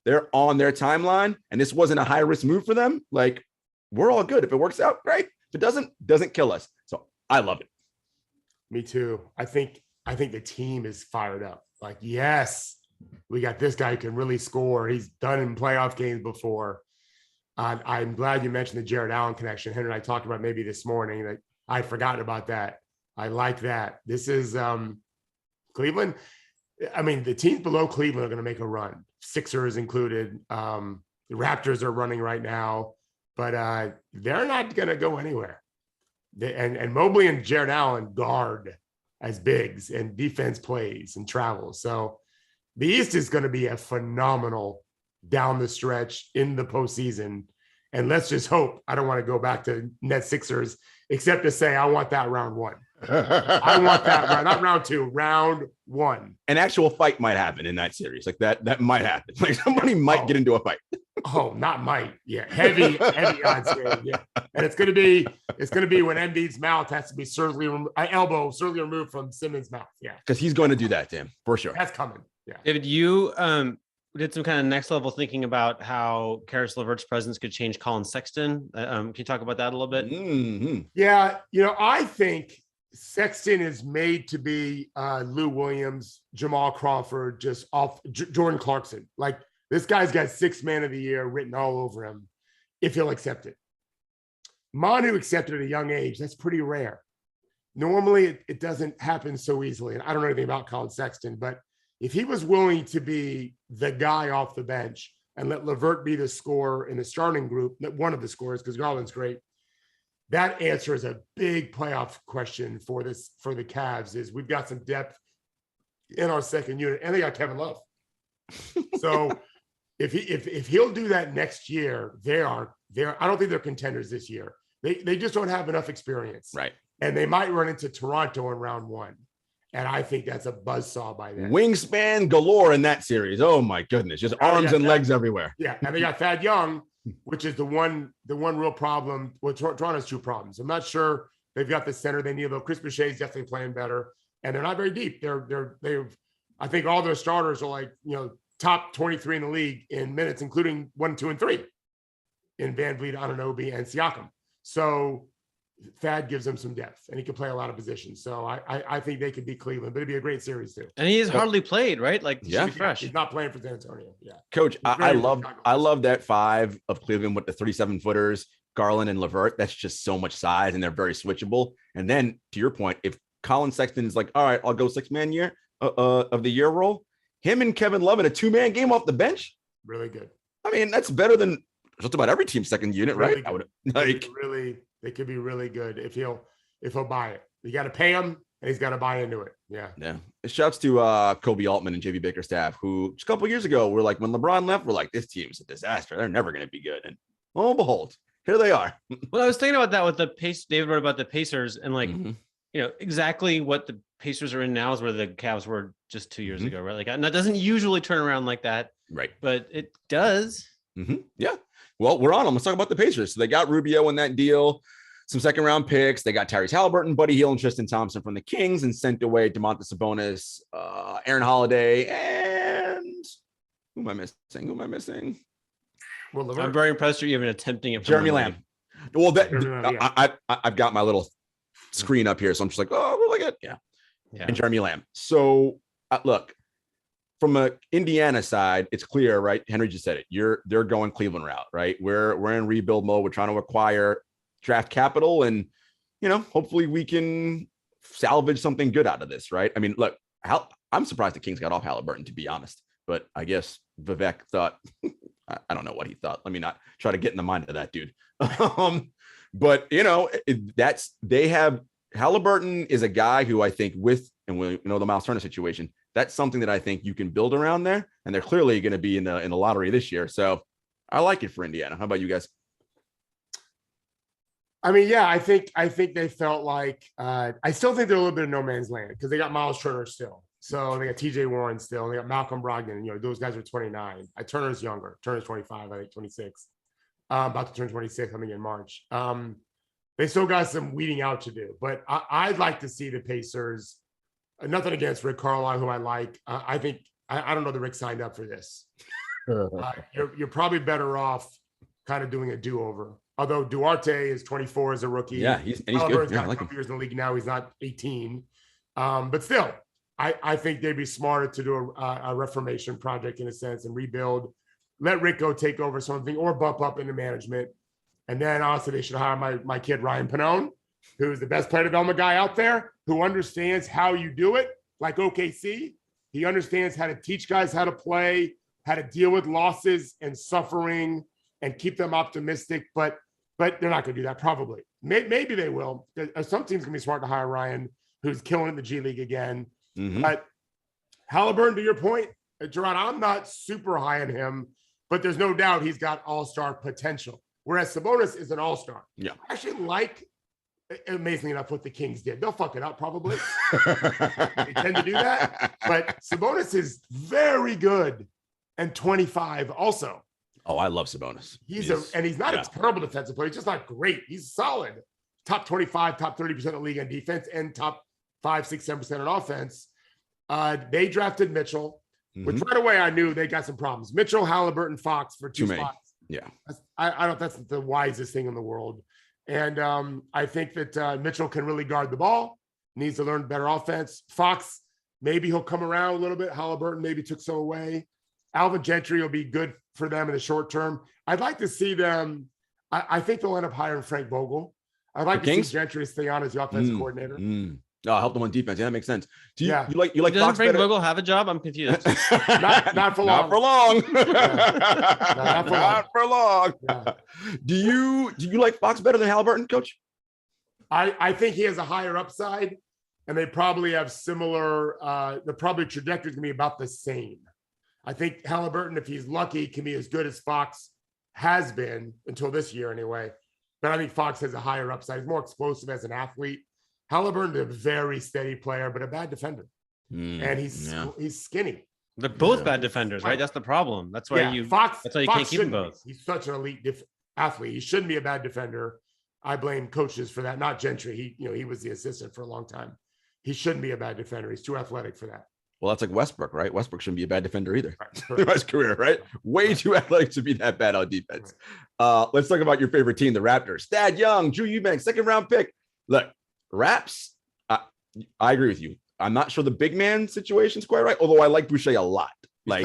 They're on their timeline, and this wasn't a high-risk move for them. Like, we're all good. If it works out, great. If it doesn't kill us. So I love it. Me too. I think the team is fired up. Like, yes, we got this guy who can really score. He's done in playoff games before. I'm glad you mentioned the Jarod Allen connection. Henry and I talked about maybe this morning that I'd forgotten about that. I like that. This is Cleveland. I mean, the teams below Cleveland are going to make a run. Sixers included. The Raptors are running right now, but they're not going to go anywhere. And Mobley and Jarod Allen guard as bigs, and defense plays and travels. So the East is going to be a phenomenal down the stretch in the postseason. And let's just hope, I don't want to go back to net Sixers, except to say I want that round one. I want that not round two, round one. An actual fight might happen in that series. Like that might happen. Like somebody might get into a fight. Oh, not might. Yeah. Heavy odds here. Yeah. And it's gonna be when Embiid's mouth has to be elbow surgically removed from Simmons' mouth. Yeah. Because he's going to do that to him for sure. That's coming. Yeah. David, you did some kind of next level thinking about how Caris LeVert's presence could change Colin Sexton. Can you talk about that a little bit? Mm-hmm. Yeah. I think Sexton is made to be Lou Williams, Jamal Crawford, just off Jordan Clarkson. Like, this guy's got 6th man of the year written all over him if he'll accept it. Manu accepted at a young age. That's pretty rare. Normally, it doesn't happen so easily. And I don't know anything about Colin Sexton, but if he was willing to be the guy off the bench and let LeVert be the scorer in the starting group, one of the scorers, because Garland's great, that answers a big playoff question for the Cavs. Is we've got some depth in our second unit, and they got Kevin Love. So if he'll do that next year, I don't think they're contenders this year. They just don't have enough experience, right? And they might run into Toronto in round one, and I think that's a buzzsaw by then. Wingspan galore in that series. Oh my goodness, just arms and legs everywhere. Yeah, and they got Thad Young, which is the one real problem. Well, Toronto's 2 problems. I'm not sure they've got the center they need, though. Chris Boucher is definitely playing better, and they're not very deep. They've I think all their starters are like top 23 in the league in minutes, including 1, 2, and 3 in Van Vliet, Anunoby, and Siakam. So Thad gives them some depth, and he can play a lot of positions. So I think they could beat Cleveland, but it'd be a great series too. And he has hardly played, right? Like, Yeah. fresh. He's not playing for San Antonio. Yeah, Coach, I love that 5 of Cleveland with the 37-footers, Garland and LeVert. That's just so much size, and they're very switchable. And then to your point, if Colin Sexton is like, all right, I'll go 6-man year of the year role, him and Kevin Love in a 2-man game off the bench, really good. I mean, that's better than just about every team's second unit, Really right? good. I would like They could be really good if he'll buy it. You got to pay him, and he's got to buy into it. Yeah. Shouts to Kobe Altman and JB Bickerstaff, who just a couple of years ago were like, when LeBron left, we're like, this team's a disaster. They're never going to be good. And lo and behold, here they are. Well, I was thinking about that with the pace. David wrote about the Pacers, and like, exactly what the Pacers are in now is where the Cavs were just 2 years ago, right? Like, and that doesn't usually turn around like that, right? But it does. Yeah. Well, we're on them. Let's talk about the Pacers. So they got Rubio in that deal, some second-round picks. They got Tyrese Halliburton, Buddy Hield, and Tristan Thompson from the Kings, and sent away Domantas Sabonis, Aaron Holiday, and who am I missing? Well, I'm very impressed you're even attempting it. Jeremy Lamb. Well, I've got my little screen up here, so I'm just like, oh, really good. Yeah. And Jeremy Lamb. So look, from a Indiana side, it's clear, right? Henry just said it. They're going Cleveland route, right? We're in rebuild mode. We're trying to acquire draft capital, and hopefully we can salvage something good out of this, right? I mean, look, I'm surprised the Kings got off Halliburton, to be honest, but I guess Vivek thought I don't know what he thought. Let me not try to get in the mind of that dude. But they have Halliburton is a guy who I think and we know the Miles Turner situation, that's something that I think you can build around there, and they're clearly going to be in the lottery this year. So I like it for Indiana. How about you guys? I mean, yeah, I think they felt like I still think they're a little bit of no man's land because they got Miles Turner still. So they got TJ Warren still. And they got Malcolm Brogdon. Those guys are 29. Turner's younger. Turner's 25, I think 26. About to turn 26, I think, in March. They still got some weeding out to do. But I'd like to see the Pacers. Nothing against Rick Carlisle, who I like. I think I don't know that Rick signed up for this. You're probably better off kind of doing a do-over. Although Duarte is 24 as a rookie. Yeah, he's good. Yeah, got a couple years in the league now. He's not 18. But still, I think they'd be smarter to do a reformation project in a sense and rebuild. Let Rick go take over something or bump up into management. And then also they should hire my kid, Ryan Pannone, who's the best player development guy out there, who understands how you do it, like OKC. He understands how to teach guys how to play, how to deal with losses and suffering and keep them optimistic. But they're not going to do that, probably. Maybe they will. Some teams can be smart to hire Ryan, who's killing it in the G League again. But Halliburton, to your point, Jarod, I'm not super high on him, but there's no doubt he's got all-star potential. Whereas Sabonis is an all-star. Yeah. I actually like, amazingly enough, what the Kings did. They'll fuck it up, probably. They tend to do that. But Sabonis is very good and 25 also. Oh, I love Sabonis. He's not a terrible defensive player. He's just not great. He's solid. Top 25, top 30% of the league on defense, and top 5, 6, 7% on offense. They drafted Mitchell, which right away I knew they got some problems. Mitchell, Halliburton, Fox for two spots. Yeah. I don't that's the wisest thing in the world. And I think that Mitchell can really guard the ball, needs to learn better offense. Fox, maybe he'll come around a little bit. Halliburton maybe took some away. Alvin Gentry will be good for them in the short term. I'd like to see them. I think they'll end up hiring Frank Vogel. I'd like to see Gentry stay on as the offensive coordinator. Oh, help them on defense. Yeah, that makes sense. Do you like Doesn't Fox Frank better? Vogel have a job? I'm confused. not for long. Not for long. Not for long. Yeah. Do you like Fox better than Halliburton, Coach? I think he has a higher upside, and they probably have similar. The probably trajectory is going to be about the same. I think Halliburton, if he's lucky, can be as good as Fox has been until this year anyway. But I think Fox has a higher upside. He's more explosive as an athlete. Halliburton's a very steady player, but a bad defender. And he's skinny. They're both bad defenders, right? That's the problem. That's why Fox can't keep them both. He's such an elite athlete. He shouldn't be a bad defender. I blame coaches for that, not Gentry. He was the assistant for a long time. He shouldn't be a bad defender. He's too athletic for that. Well, that's like Westbrook, right? Westbrook shouldn't be a bad defender either Right. in his career, right? Way too athletic to be that bad on defense. Let's talk about your favorite team, the Raptors. Thad Young, Drew Eubanks, second round pick. Look, Raps, I agree with you. I'm not sure the big man situation's quite right, although I like Boucher a lot. Like,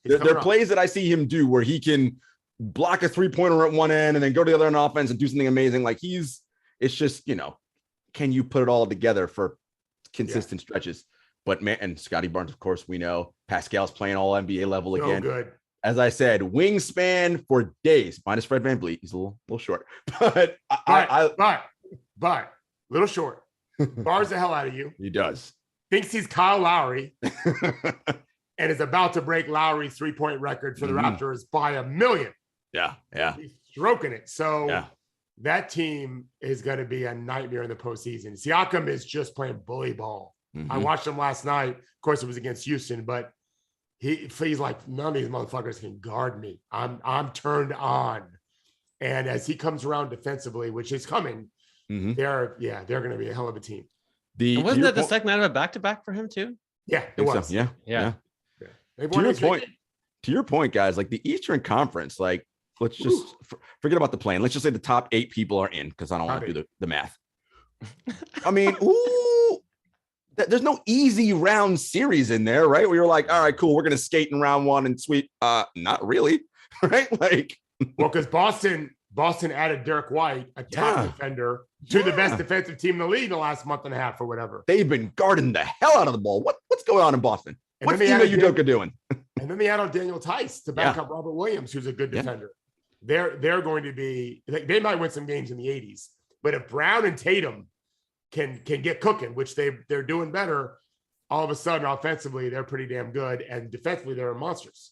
there are plays that I see him do where he can block a three-pointer at one end and then go to the other end on offense and do something amazing. Like, it's just, can you put it all together for consistent stretches? But man, and Scotty Barnes, of course, we know Pascal's playing all NBA level again. Good. As I said, wingspan for days, minus Fred VanVleet. He's a little short, but little short. Bars the hell out of you. He does. Thinks he's Kyle Lowry and is about to break Lowry's 3-point record for the Raptors by 1 million. Yeah. He's stroking it. So that team is going to be a nightmare in the postseason. Siakam is just playing bully ball. I watched him last night. Of course, it was against Houston, but he's like, none of these motherfuckers can guard me. I'm turned on. And as he comes around defensively, which is coming, they're going to be a hell of a team. And wasn't that the second night of a back-to-back for him too? Yeah, it was. So. Yeah. To your point, guys, like the Eastern Conference, like let's just forget about the plan. Let's just say the top 8 people are in because I don't want to do the math. I mean, there's no easy round series in there, right? Where you're like, all right, cool, we're gonna skate in round 1 and sweep. Not really, right? Like, well, because Boston added Derek White, a top defender, to the best defensive team in the league in the last month and a half or whatever. They've been guarding the hell out of the ball. What's going on in Boston? And what's Ime Udoka doing? And then they added Daniel Tice to back up Robert Williams, who's a good defender. They're going to be like, they might win some games in the 80s, but if Brown and Tatum can get cooking, which they're doing better, all of a sudden offensively they're pretty damn good, and defensively they're monsters.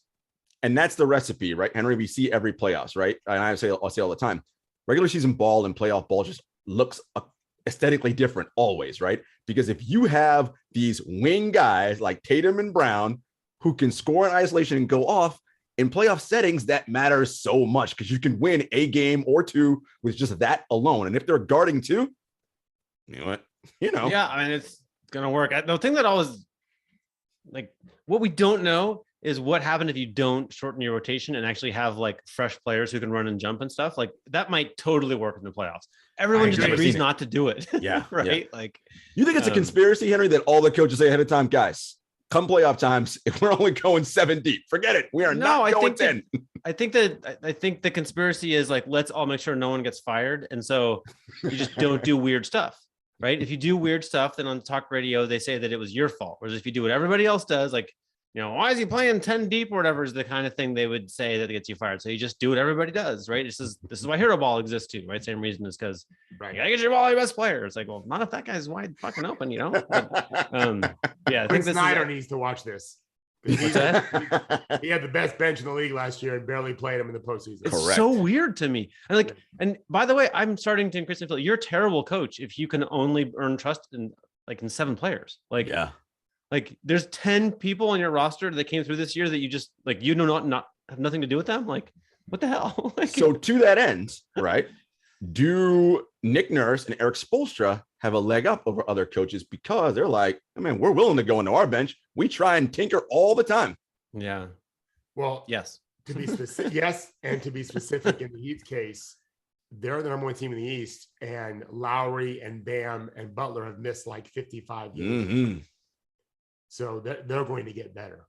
And that's the recipe, right, Henry? We see every playoffs, right? And I'll say all the time, regular season ball and playoff ball just looks aesthetically different always, right? Because if you have these wing guys like Tatum and Brown who can score in isolation and go off in playoff settings, that matters so much because you can win a game or two with just that alone. And if they're guarding too, yeah, I mean, it's gonna work. The thing that always, like, what we don't know is what happened if you don't shorten your rotation and actually have like fresh players who can run and jump and stuff. Like that might totally work in the playoffs. Everyone just agrees not to do it. Yeah. Right. Yeah. Like, you think it's a conspiracy, Henry, that all the coaches say ahead of time, guys, come playoff times, if we're only going 7 deep, forget it. We are not going 10. I think the conspiracy is like, let's all make sure no one gets fired. And so you just don't do weird stuff. Right. If you do weird stuff, then on talk radio, they say that it was your fault. Whereas if you do what everybody else does, like, why is he playing 10 deep or whatever is the kind of thing they would say that gets you fired. So you just do what everybody does. Right. This is why hero ball exists too. Right. Same reason is because you gotta get your ball your best player. It's like, well, not if that guy's wide fucking open, But, I think Snyder needs to watch this. He had the best bench in the league last year and barely played him in the postseason. It's so weird to me. And by the way, I'm starting to increase feel you're a terrible coach if you can only earn trust in 7 players. Like there's 10 people on your roster that came through this year that you just not have nothing to do with them. Like, what the hell? So to that end, right? Do Nick Nurse and Eric Spoelstra have a leg up over other coaches because they're like, we're willing to go into our bench. We try and tinker all the time. Yeah. Well, yes. To be specific, yes, and to be specific in the Heat's case, they're the number 1 team in the East, and Lowry and Bam and Butler have missed like 55 games. So they're going to get better.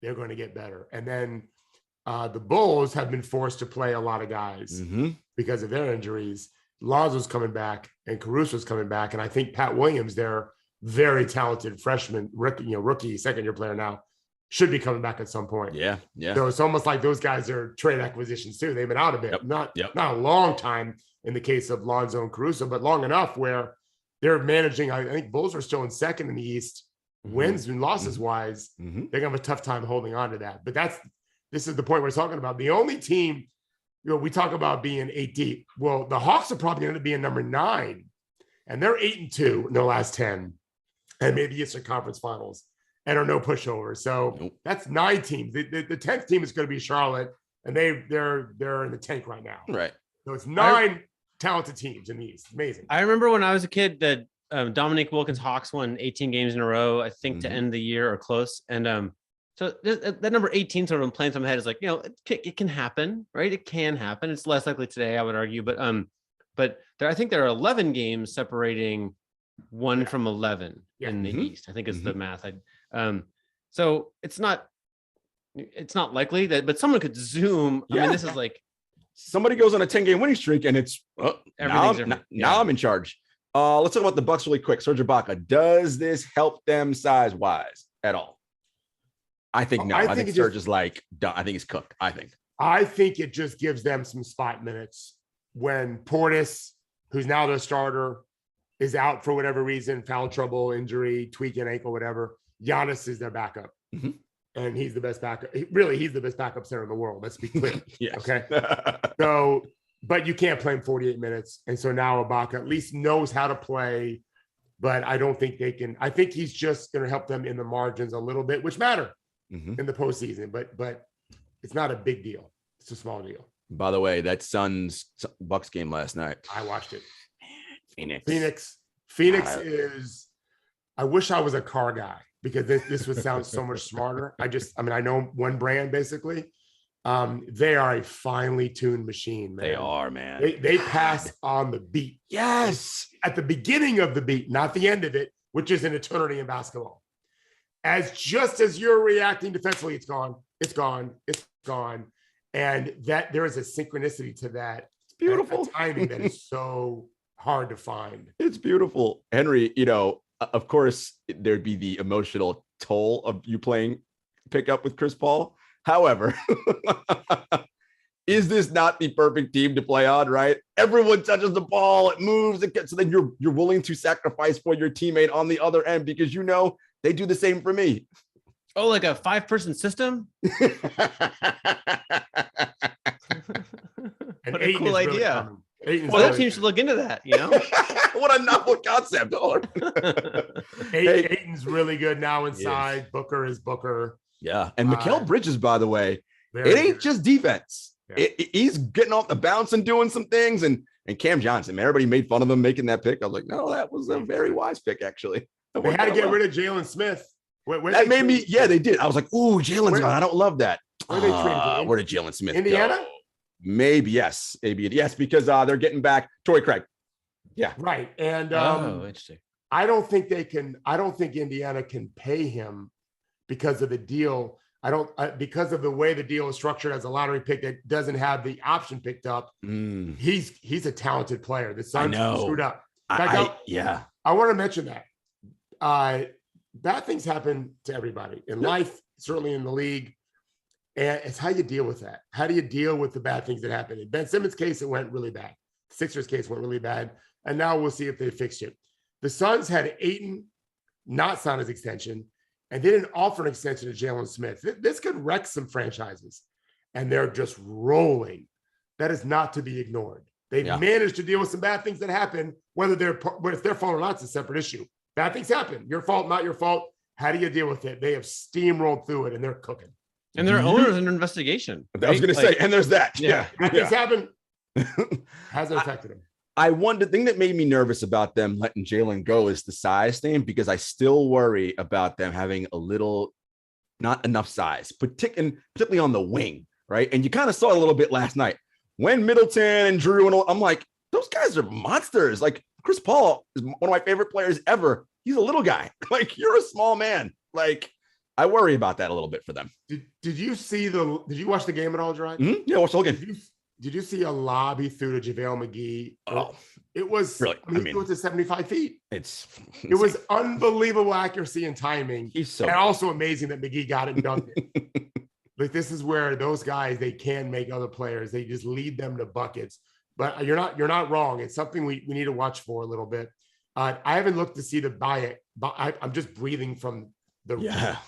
They're going to get better. And then the Bulls have been forced to play a lot of guys because of their injuries. Lonzo's coming back and Caruso's coming back. And I think Pat Williams, their very talented freshman, rookie, second-year player now, should be coming back at some point. Yeah. So it's almost like those guys are trade acquisitions too. They've been out a bit. Not a long time in the case of Lonzo and Caruso, but long enough where they're managing. I think Bulls are still in second in the East, wins and losses wise. They're gonna have a tough time holding on to that. But this is the point we're talking about. The only team, we talk about being 8 deep. Well, the Hawks are probably going to be in number 9, and they're 8-2 in their last 10, and maybe Eastern Conference Finals, and are no pushover. So that's 9 teams. The 10th team is going to be Charlotte, and they're in the tank right now. Right. So it's 9 talented teams in the East. Amazing. I remember when I was a kid that Dominique Wilkins Hawks won 18 games in a row, I think, to end the year or close. And so that number 18 sort of playing through my head is like, it can happen, right? It can happen. It's less likely today, I would argue, but I think there are 11 games separating one from 11 in the East. I think is the math. So it's not likely that, but someone could zoom. I mean, this is like somebody goes on a 10-game winning streak, and it's now I'm in charge. Let's talk about the Bucks really quick. Serge Ibaka, does this help them size wise at all? I think no. I think Serge is like done. I think he's cooked. I think it just gives them some spot minutes when Portis, who's now their starter, is out for whatever reason, foul trouble, injury, tweaking ankle, whatever. Giannis is their backup. And he's the best backup. He's the best backup center in the world. Let's be clear. Okay. So, but you can't play him 48 minutes. And so now Ibaka at least knows how to play, but I don't think they can. I think he's just going to help them in the margins a little bit, which matter in the postseason, but it's not a big deal. It's a small deal. By the way, that Suns Bucks game last night. I watched it. Phoenix is, I wish I was a car guy because this would sound so much smarter. I know one brand basically. They are a finely tuned machine, man. They are, man. They pass on the beat. Yes. At the beginning of the beat, not the end of it, which is an eternity in basketball. Just as you're reacting defensively, it's gone. And that there is a synchronicity to that. It's beautiful. A timing that is so hard to find. It's beautiful. Henry, of course, there'd be the emotional toll of you playing pickup with Chris Paul. However, is this not the perfect team to play on, right? Everyone touches the ball, it moves, it gets, so then you're willing to sacrifice for your teammate on the other end because they do the same for me. Oh, like a 5-person system? What a cool idea. That team should look into that, What a novel concept. Ayton's really good now inside. Yes. Booker is Booker. Yeah. And Mikal Bridges, by the way, it ain't just defense. Yeah. He's getting off the bounce and doing some things. And Cam Johnson, man, everybody made fun of him making that pick. I was like, no, that was a very wise pick, actually. They had to get rid of Jalen Smith. That made me, they did. I was like, ooh, Jalen's gone. I don't love that. Where did Jalen Smith Indiana? Go? Maybe, yes. Because they're getting back Torrey Craig. Yeah. Right. And interesting. I don't think Indiana can pay him because of the deal. Because of the way the deal is structured as a lottery pick that doesn't have the option picked up. He's a talented player. The Suns screwed up. I want to mention that. Bad things happen to everybody in life, certainly in the league. And it's how you deal with that. How do you deal with the bad things that happen? In Ben Simmons' case, it went really bad. Sixers' case went really bad. And now we'll see if they fixed it. The Suns had Ayton not sign his extension, and they didn't offer an extension to Jalen Smith. This could wreck some franchises. And they're just rolling. That is not to be ignored. They've managed to deal with some bad things that happen, whether it's their fault or not, it's a separate issue. Bad things happen. Your fault, not your fault. How do you deal with it? They have steamrolled through it, and they're cooking. And their owner's under investigation. Right? I was going to say, and there's that. Yeah. Bad things happen. Hasn't affected them. The thing that made me nervous about them letting Jalen go is the size thing, because I still worry about them having not enough size, particularly on the wing, right? And you kind of saw it a little bit last night when Middleton and Drew I'm like, those guys are monsters. Like Chris Paul is one of my favorite players ever. He's a little guy. Like, you're a small man. Like, I worry about that a little bit for them. Did you watch the game at all, Jarod? Mm-hmm. Yeah, I watched the whole game. Did you see a lob he threw to JaVale McGee? Oh, it was really. He threw it to 75 feet. It was unbelievable accuracy and timing. And also amazing that McGee got it and dunked it. Like, this is where those guys, they can make other players. They just lead them to buckets. But you're not wrong. It's something we need to watch for a little bit. I haven't looked to see the buyout. I'm just breathing from the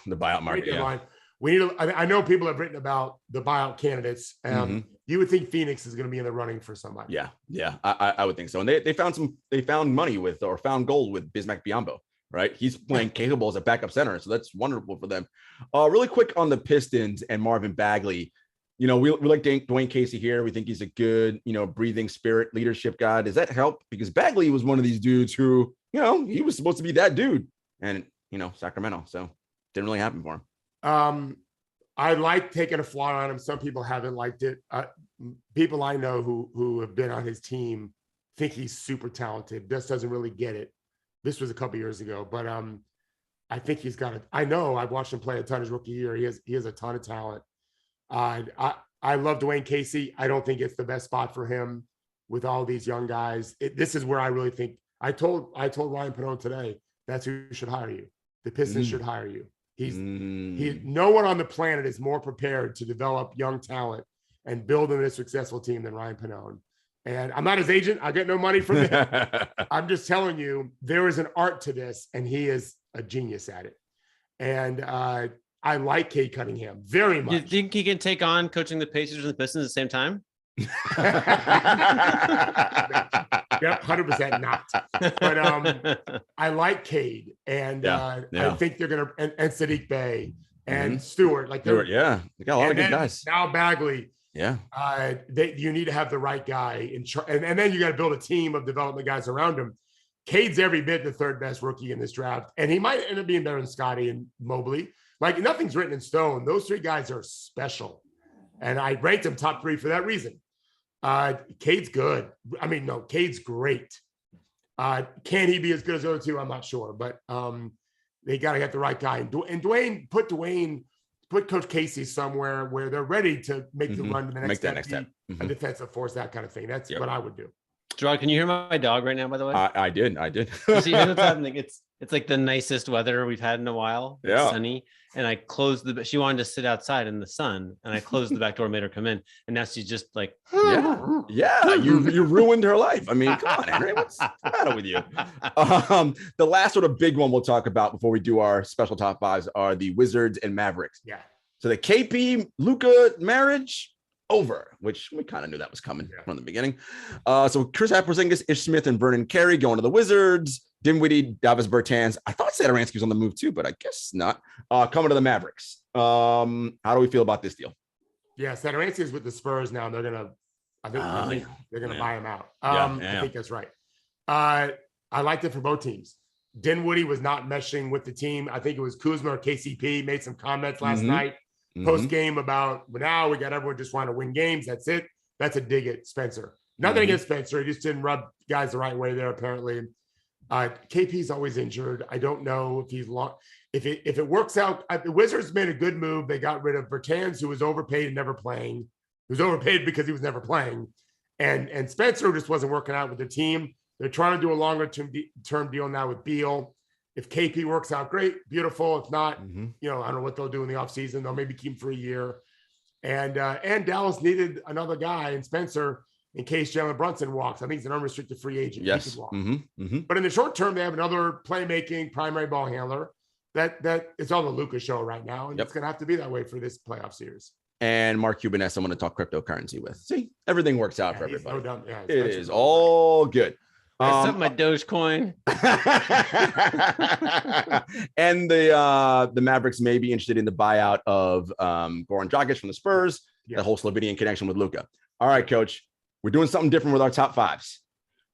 buyout market. Yeah. We need. I know people have written about the buyout candidates. You would think Phoenix is going to be in the running for somebody. Yeah. I would think so. And they found money found gold with Bismack Biyombo. Right, he's playing capable as a backup center, so that's wonderful for them. Really quick on the Pistons and Marvin Bagley. We like Dwayne Casey here. We think he's a good, breathing spirit leadership guy. Does that help? Because Bagley was one of these dudes who he was supposed to be that dude, and Sacramento, so didn't really happen for him. I like taking a flyer on him. Some people haven't liked it. People I know who have been on his team think he's super talented. Just doesn't really get it. This was a couple years ago, but I think he's got it. I know I've watched him play a ton his rookie year. He has a ton of talent. I love Dwayne Casey. I don't think it's the best spot for him with all these young guys. This is where I really think I told Ryan Pannone today, that's who should hire you. The Pistons should hire you. No one on the planet is more prepared to develop young talent and build a successful team than Ryan Pannone. And I'm not his agent. I get no money from him. I'm just telling you, there is an art to this, and he is a genius at it. And I like Cade Cunningham very much. You think he can take on coaching the Pacers and the Pistons at the same time? Yep, 100% not. But I like Cade, and I think they're gonna and Sadiq Bey and Stewart. Like Stewart, they got a lot of good guys. Now Bagley. Yeah. You need to have the right guy and then you got to build a team of development guys around him. Cade's every bit the third best rookie in this draft, and he might end up being better than Scotty and Mobley. Like, nothing's written in stone. Those three guys are special, and I ranked them top 3 for that reason. Cade's good. I mean, no, Cade's great. Can he be as good as the other two? I'm not sure, but they got to get the right guy. And Dwayne, put Coach Casey somewhere where they're ready to make the run to the next step. A defensive force, that kind of thing. That's what I would do. Jarod, can you hear my dog right now, by the way? I did. See, here's what's happening. It's like the nicest weather we've had in a while. It's sunny. And I closed she wanted to sit outside in the sun, and I closed the back door, made her come in. And now she's just like, you ruined her life. I mean, come on, Henry, what's the matter with you? The last sort of big one we'll talk about before we do our special top 5s are the Wizards and Mavericks. Yeah. So the KP Luka marriage over, which we kind of knew that was coming from the beginning. So Chris Porzingis, Ish Smith, and Vernon Carey going to the Wizards. Dinwiddie, Davis Bertans. I thought Satoransky was on the move too, but I guess not. Coming to the Mavericks. How do we feel about this deal? Yeah, Satoransky is with the Spurs now. They're gonna, I think they're gonna buy him out. I think that's right. I liked it for both teams. Dinwiddie was not meshing with the team. I think it was Kuzma or KCP made some comments last night post game about, well, now we got everyone just want to win games. That's it. That's a dig at Spencer. Nothing against Spencer. He just didn't rub guys the right way there, apparently. KP's always injured. I don't know if he's long. If it works out, the Wizards made a good move. They got rid of Bertans, who was overpaid and never playing. He was overpaid because he was never playing, and Spencer just wasn't working out with the team. They're trying to do a longer term deal now with Beal. If KP works out, great, beautiful. If not, I don't know what they'll do in the offseason. They'll maybe keep him for a year. And Dallas needed another guy in Spencer in case Jalen Brunson walks. I think he's an unrestricted free agent. Yes. He could walk. But in the short term, they have another playmaking primary ball handler. That it's on the Luka show right now, and it's going to have to be that way for this playoff series. And Mark Cuban has someone to talk cryptocurrency with. See, everything works out for everybody. No doubt. Yeah, it is all good. Except my Dogecoin. And the Mavericks may be interested in the buyout of Goran Dragic from the Spurs. The whole Slovenian connection with Luka. All right, Coach, we're doing something different with our top 5s.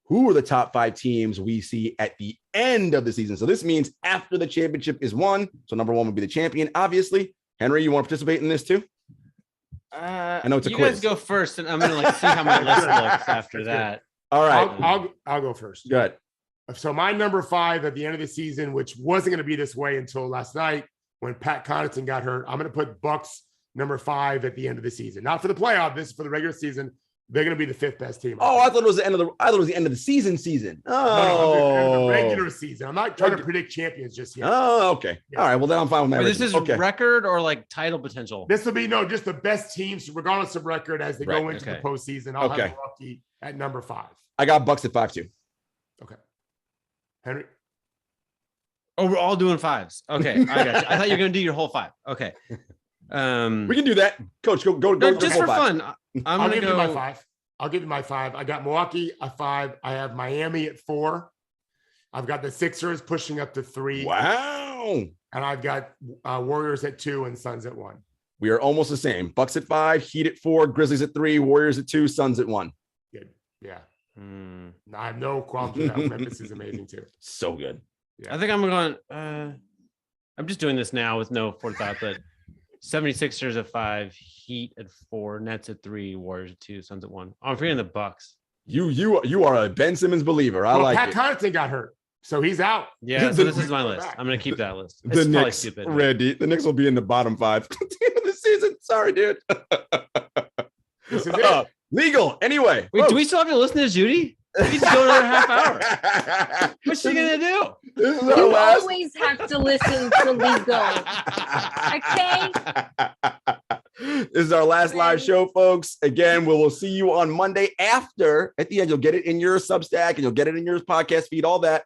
Who are the top 5 teams we see at the end of the season? So this means after the championship is won. So number 1 would be the champion, obviously. Henry, you want to participate in this too? I know it's a quiz. You guys go first, and I'm gonna see how my list looks after that. All right, I'll go first. Good. So my number 5 at the end of the season, which wasn't going to be this way until last night when Pat Connaughton got hurt, I'm going to put Bucks number 5 at the end of the season. Not for the playoff. This is for the regular season. They're going to be the 5th best team. Oh, I thought it was the end of the. I thought it was the end of the season. Oh, no, the regular season. I'm not trying to predict champions just yet. Oh, okay. Yeah. All right. Well, then I'm fine with that. This is record or like title potential. This will be just the best teams, regardless of record, as they go into the postseason. I'll have Milwaukee at number 5. I got Bucks at 5 too. Okay. Henry. Oh, we're all doing 5s. Okay, I got you. I thought you were going to do your whole 5. Okay. We can do that, Coach. Go. Just for fun. I'll give you my 5. I'll give you my 5. I got Milwaukee at 5. I have Miami at 4. I've got the Sixers pushing up to 3. Wow. And I've got Warriors at 2 and Suns at 1. We are almost the same. Bucks at 5, Heat at 4, Grizzlies at 3, Warriors at 2, Suns at 1. Good. Yeah. I have no qualms with that. Memphis is amazing too. So good. Yeah. I think I'm going. I'm just doing this now with no forethought. But 76ers at 5, Heat at 4, Nets at 3, Warriors at 2, Suns at 1. Oh, I'm forgetting the Bucks. You are a Ben Simmons believer. I like Pat it. Connaughton got hurt, so he's out. Yeah, so this is my list. I'm going to keep that list. It's the Knicks, stupid. ready. The Knicks will be in the bottom 5 at the end of the season. Sorry, dude. This is it. Legal. Anyway. Wait, do we still have to listen to Judy? He's going another half hour. What's she going to do? This is You always have to listen to legal. Okay? This is our last live show, folks. Again, we will see you on Monday after. At the end, you'll get it in your Substack and you'll get it in your podcast feed, all that.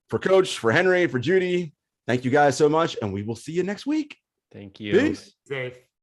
For Coach, for Henry, for Judy, thank you guys so much. And we will see you next week. Thank you. Peace. Safe.